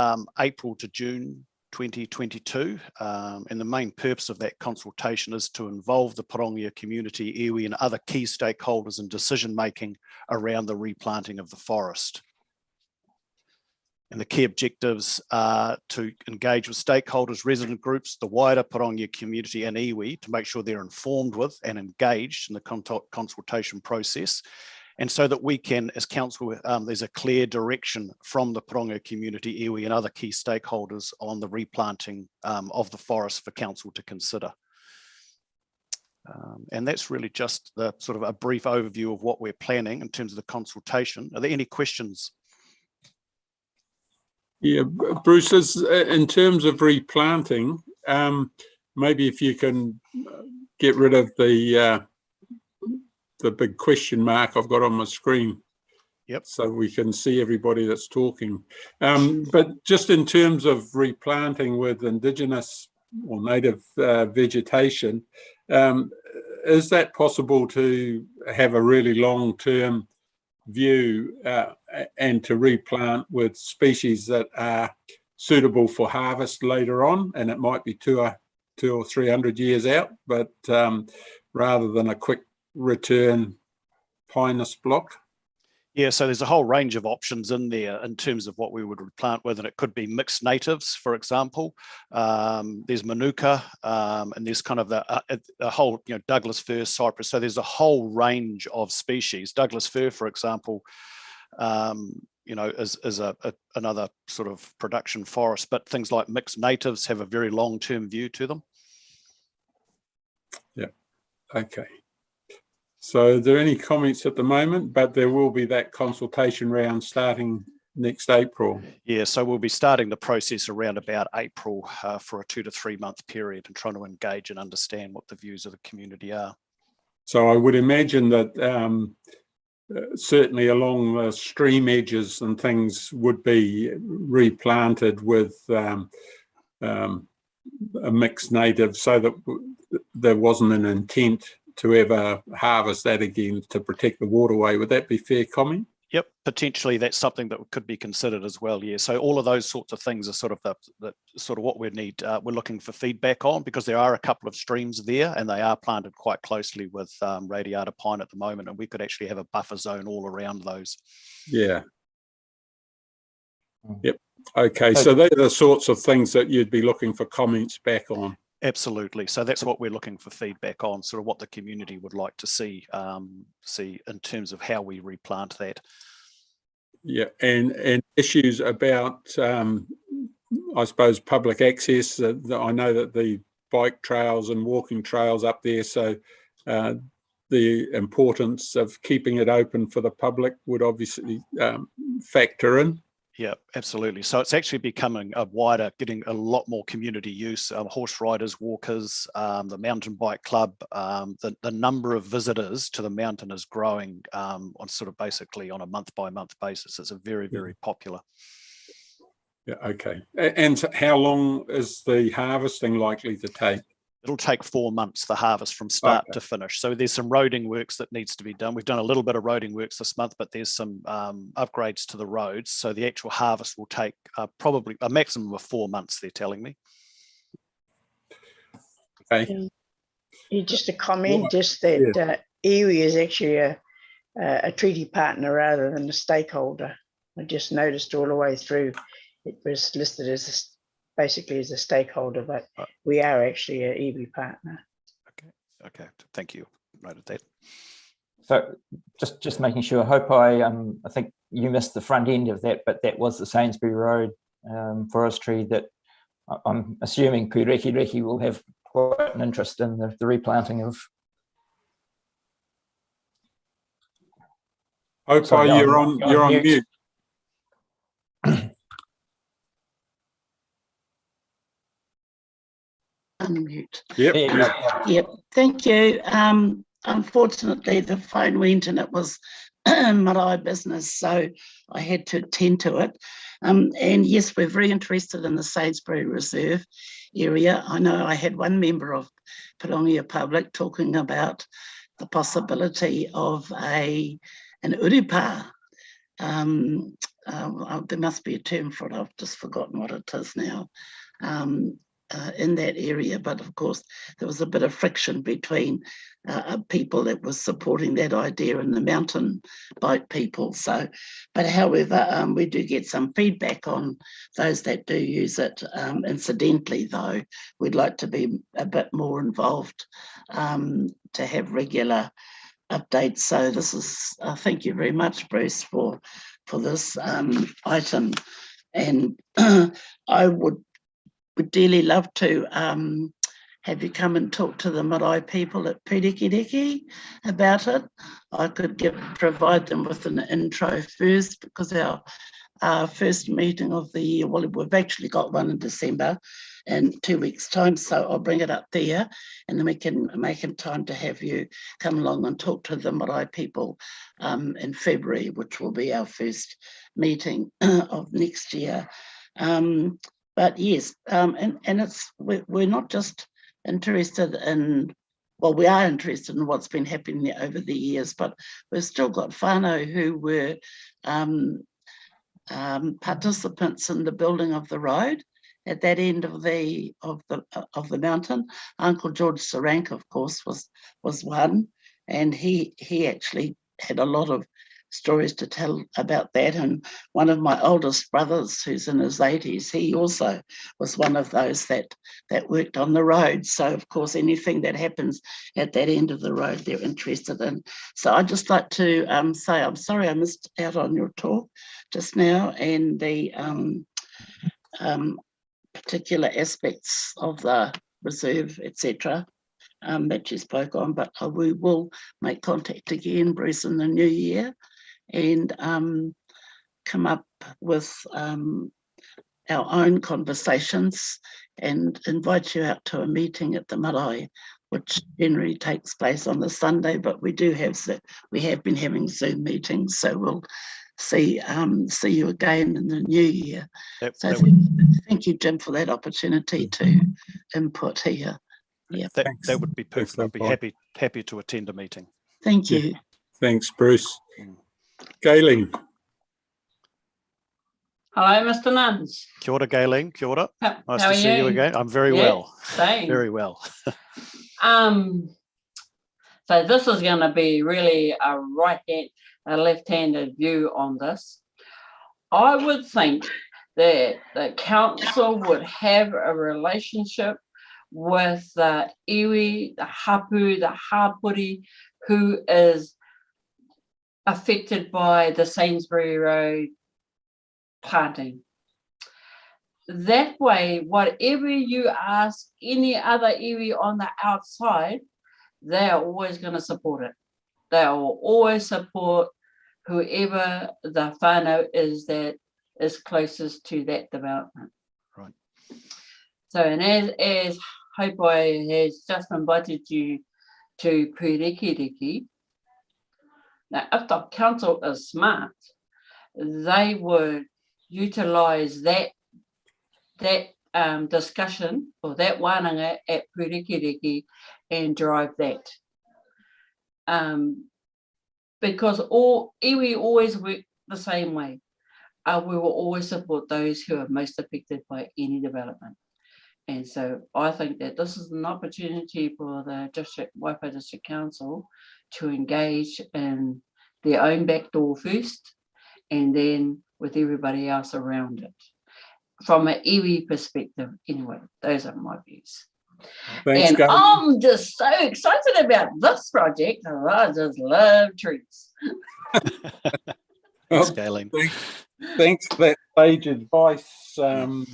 April to June 2022. And the main purpose of that consultation is to involve the Parongia community, iwi, and other key stakeholders in decision-making around the replanting of the forest. And the key objectives are to engage with stakeholders, resident groups, the wider Parongia community and iwi to make sure they're informed with and engaged in the consultation process. And so that we can, as council, there's a clear direction from the Parongia community, iwi, and other key stakeholders on the replanting of the forest for council to consider. And that's really just the sort of a brief overview of what we're planning in terms of the consultation. Are there any questions? Yeah, Bruce, in terms of replanting, maybe if you can get rid of the big question mark I've got on my screen. Yep. So we can see everybody that's talking. But just in terms of replanting with indigenous or native vegetation, is that possible to have a really long-term view and to replant with species that are suitable for harvest later on, and it might be 200 or 300 years out, but rather than a quick return pinus block? Yeah, so there's a whole range of options in there in terms of what we would replant with, and it could be mixed natives, for example. There's manuka, and there's kind of the whole, Douglas fir, cypress. So there's a whole range of species. Douglas fir, for example, is another sort of production forest, but things like mixed natives have a very long-term view to them. Yeah, okay. So are there any comments at the moment? But there will be that consultation round starting next April. Yeah, so we'll be starting the process around about April for a 2 to 3 month period and trying to engage and understand what the views of the community are. So I would imagine that certainly along the stream edges and things would be replanted with a mixed native, so that there wasn't an intent to ever harvest that again to protect the waterway. Would that be fair comment? Yep, potentially that's something that could be considered as well. Yeah, so all of those sorts of things are sort of the sort of what we need. We're looking for feedback on, because there are a couple of streams there, and they are planted quite closely with radiata pine at the moment, and we could actually have a buffer zone all around those. Yeah. Yep. Okay, so they're the sorts of things that you'd be looking for comments back on. Absolutely. So that's what we're looking for feedback on, sort of what the community would like to see in terms of how we replant that. Yeah, and issues about, I suppose, public access. I know that the bike trails and walking trails up there, so the importance of keeping it open for the public would obviously factor in. Yeah, absolutely. So it's actually becoming a wider, getting a lot more community use. Horse riders, walkers, the mountain bike club, the number of visitors to the mountain is growing on sort of basically on a month-by-month basis. It's a very, very popular. Yeah, okay. And how long is the harvesting likely to take? It'll take 4 months, the harvest from start to finish. So there's some roading works that needs to be done. We've done a little bit of roading works this month, but there's some upgrades to the roads. So the actual harvest will take probably a maximum of 4 months, they're telling me. Okay. Just a comment, just that iwi is actually a treaty partner rather than a stakeholder. I just noticed all the way through it was listed as basically as a stakeholder, but we are actually an iwi partner. Okay, thank you. Noted that. So just making sure, hope I think you missed the front end of that, but that was the Sainsbury Road forestry that I'm assuming Reki will have quite an interest in the replanting of. Hope Sorry, you're on mute. Unmute. Yep. Thank you. Unfortunately, the phone went and it was marae business, so I had to attend to it. And yes, we're very interested in the Sainsbury Reserve area. I know I had one member of Parongia Public talking about the possibility of an urupa. There must be a term for it. I've just forgotten what it is now. In that area, but of course there was a bit of friction between people that was supporting that idea and the mountain bike people. So, but however, we do get some feedback on those that do use it. Incidentally, though, we'd like to be a bit more involved to have regular updates. So this is thank you very much, Bruce, for this item, and I would dearly love to have you come and talk to the marae people at Pirikiriki about it. I could provide them with an intro first, because our first meeting of the year, well, we've actually got one in December in 2 weeks' time, so I'll bring it up there, and then we can make a time to have you come along and talk to the marae people in February, which will be our first meeting of next year. But yes, and we're not just interested in, well, we are interested in what's been happening there over the years, but we've still got whānau who were participants in the building of the road at that end of the mountain. Uncle George Sarank, of course, was one, and he actually had a lot of stories to tell about that. And one of my oldest brothers, who's in his 80s, he also was one of those that worked on the road. So of course, anything that happens at that end of the road, they're interested in. So I'd just like to say, I'm sorry I missed out on your talk just now, and the particular aspects of the reserve, etc. That you spoke on, but we will make contact again, Bruce, in the new year, and come up with our own conversations and invite you out to a meeting at the marae, which generally takes place on the Sunday, but we have been having Zoom meetings, so we'll see you again in the new year. So thank you, Jim, for that opportunity to input here. Yeah, that would be perfect. I'd be happy to attend a meeting. Thank you. Yeah. Thanks, Bruce. Gayleen. Hello, Mr. Nuns. Kia ora, Gayleen. Kia ora. Nice How to are see you again. I'm very well. Same. Very well. So this is going to be really a left-handed view on this. I would think that the council would have a relationship with the iwi, the hapu, the hapuri, who is affected by the Sainsbury Road planting. That way, whatever you ask any other iwi on the outside, they are always going to support it. They will always support whoever the whānau is that is closest to that development. Right. So, and as Haupai has just invited you to Pūrikiriki, now if the council is smart, they would utilise that discussion or that wānanga at Pūrikiriki and drive that. Because all iwi always work the same way. We will always support those who are most affected by any development. And so I think that this is an opportunity for the Waipa District Council to engage in their own back door first, and then with everybody else around it. From an iwi perspective, anyway, those are my views. Thanks, and Gail. I'm just so excited about this project. I just love trees. Thanks, Galen. Thanks for that sage advice,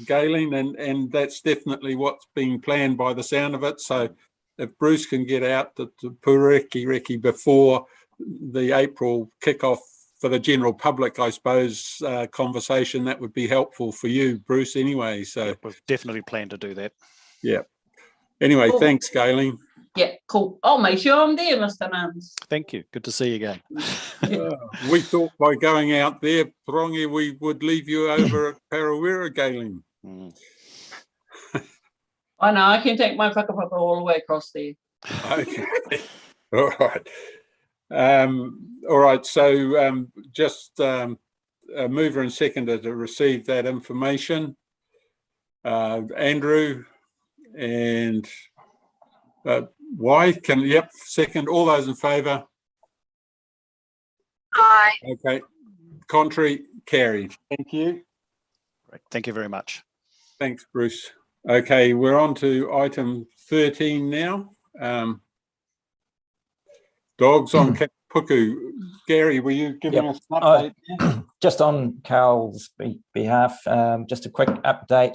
Galen, and that's definitely what's being planned by the sound of it. So if Bruce can get out to Pūrikiriki before the April kickoff for the general public, I suppose, conversation, that would be helpful for you, Bruce, anyway. So yeah, we've definitely planned to do that. Yeah. Anyway, Cool. Thanks, Galen. Yeah, cool. I'll make sure I'm there, Mr. Nance. Thank you. Good to see you again. We thought by going out there, Prongi, we would leave you over at Parawira, Galen. I know, I can take my whakapapa all the way across there. Okay. All right. All right. So just a mover and seconder to receive that information. Andrew and yep, second. All those in favour? Aye. Okay. Contrary, carried. Thank you. Great. Thank you very much. Thanks, Bruce. Okay, we're on to item 13 now. Dogs on Puku. Gary, were you giving us an update? Just on Carl's behalf, just a quick update.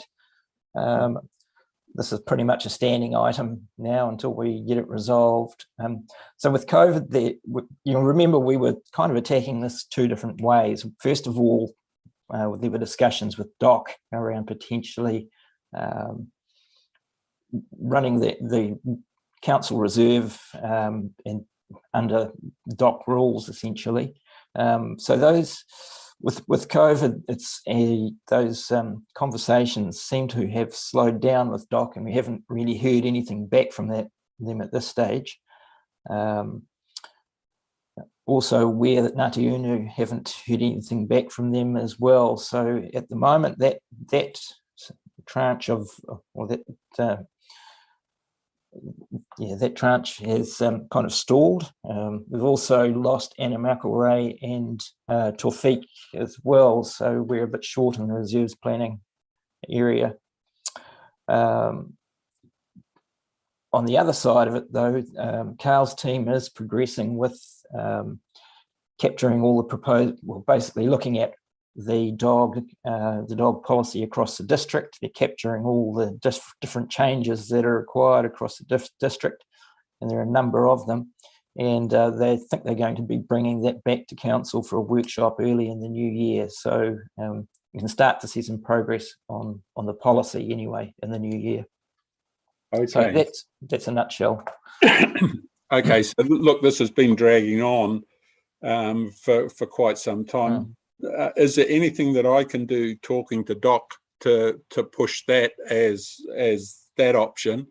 This is pretty much a standing item now until we get it resolved. So with COVID, you remember we were kind of attacking this two different ways. First of all, there were discussions with DOC around potentially running the council reserve and under DOC rules, essentially. So those with COVID, those conversations seem to have slowed down with DOC, and we haven't really heard anything back from them at this stage. Also aware that Ngāti Unu haven't heard anything back from them as well. So at the moment, that tranche of, or that that tranche has kind of stalled. We've also lost Anna McElray and Taufik as well, so we're a bit short in the reserves planning area. On the other side of it, though, Carl's team is progressing with capturing all the proposed, well, basically looking at the dog policy across the district. They're capturing all the different changes that are required across the district, and there are a number of them. And they think they're going to be bringing that back to council for a workshop early in the new year. So you can start to see some progress on the policy anyway in the new year. Okay. So that's a nutshell. Okay, so look, this has been dragging on for quite some time. Is there anything that I can do talking to DOC to push that as that option?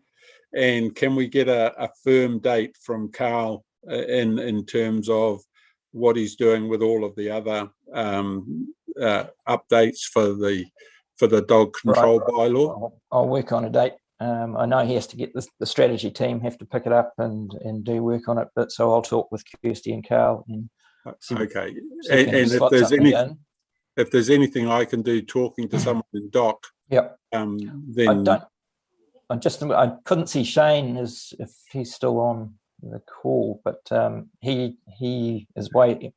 And can we get a firm date from Carl in terms of what he's doing with all of the other updates for the dog control bylaw? I'll work on a date. I know he has to get the strategy team have to pick it up and do work on it, but so I'll talk with Kirsty and Carl. And okay, and if there's anything I can do talking to someone in DOC, yep. then I couldn't see Shane as if he's still on the call, but he is waiting.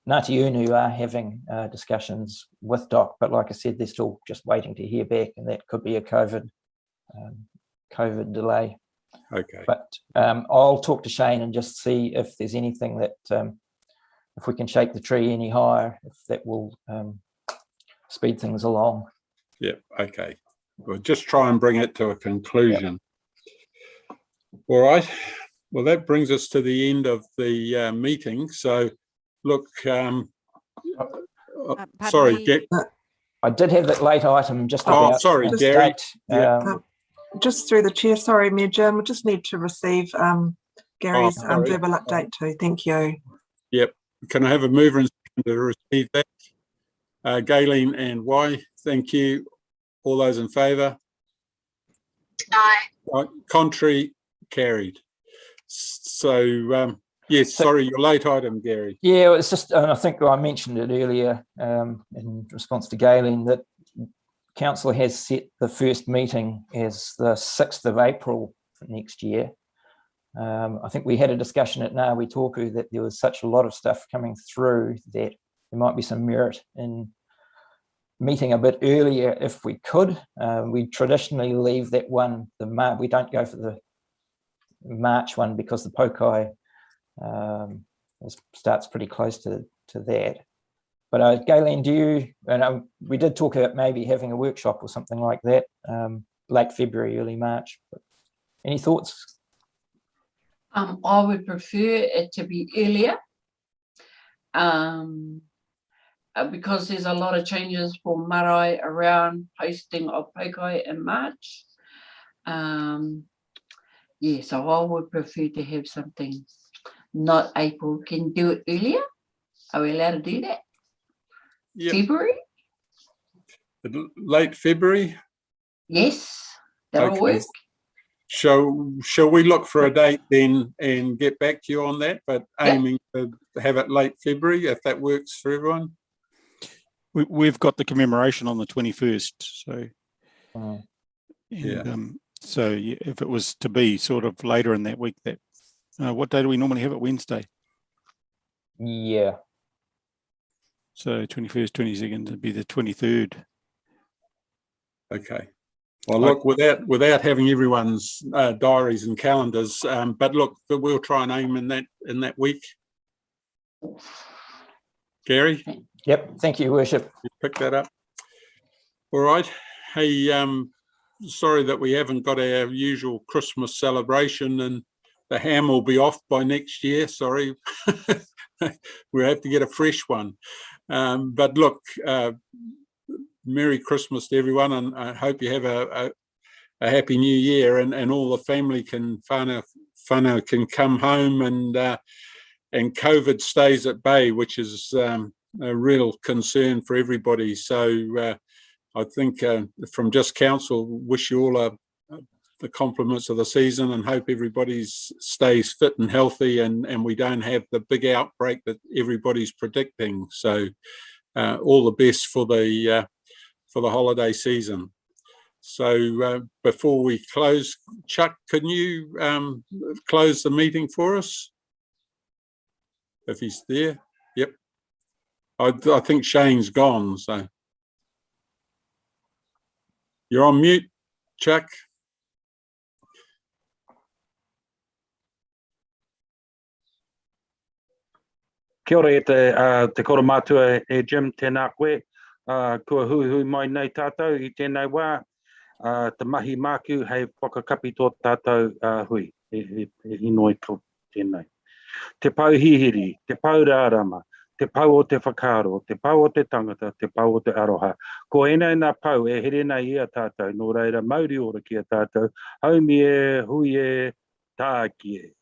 Ngāti Unu are having discussions with DOC, but like I said, they're still just waiting to hear back, and that could be a COVID delay. Okay. But I'll talk to Shane and just see if there's anything that, if we can shake the tree any higher, if that will speed things along. Yeah, okay. We'll just try and bring it to a conclusion. Yep. All right. Well, that brings us to the end of the meeting. So, look, sorry, I did have that late item just about. Oh, sorry, Gary. Just through the chair, sorry, Mayor Jim, we just need to receive Gary's verbal update too. Thank you. Yep. Can I have a mover and second to receive that? Gayleen and Y, thank you. All those in favour? Aye. Contrary, carried. So, yes, sorry, your late item, Gary. Yeah, it's just, and I think I mentioned it earlier in response to Gayleen, that Council has set the first meeting as the 6th of April for next year. I think we had a discussion at Ngāwi Tōku that there was such a lot of stuff coming through that there might be some merit in meeting a bit earlier if we could. We traditionally leave that one, we don't go for the March one because the Pokai starts pretty close to that. But Gayleen, do you, and we did talk about maybe having a workshop or something like that, late February, early March. But any thoughts? I would prefer it to be earlier because there's a lot of changes for marae around posting of Pokai in March. Yeah, so I would prefer to have something not April. Can you do it earlier? Are we allowed to do that? Yep. February? Late February? Yes, that'll work. Shall we look for a date then and get back to you on that, but aiming to have it late February, if that works for everyone? We've got the commemoration on the 21st, so so yeah, if it was to be sort of later in that week, that what day do we normally have it? Wednesday. Yeah. So 21st, 22nd would be the 23rd. Okay. Well, look, without having everyone's diaries and calendars, but look, we'll try and aim in that week. Gary? Yep, thank you, Worship. You picked that up. All right. Hey, sorry that we haven't got our usual Christmas celebration, and the ham will be off by next year. Sorry. We'll have to get a fresh one. But look, Merry Christmas to everyone, and I hope you have a happy new year, and all the family whānau can come home, and COVID stays at bay, which is a real concern for everybody. So I think from Just Council, wish you all the compliments of the season, and hope everybody stays fit and healthy, and we don't have the big outbreak that everybody's predicting. So all the best for the holiday season. So before we close, Chuck, can you close the meeting for us? If he's there. Yep. I think Shane's gone, so. You're on mute, Chuck. Kia ora te koro mātua Jim, tēnā koe. Kua hui mai nei tātou I tēnei wā. Te mahi māku hei whakakapi tō tātou hui. He noi ko tēnei. Te pau hihiri, te pau rārama, te pau o te whakaro, te pau o te tangata, te pau o te aroha. Ko ēnei nā pau here nei ia tātou, nō reira mauri ora kia tātou, haumi hui tā ki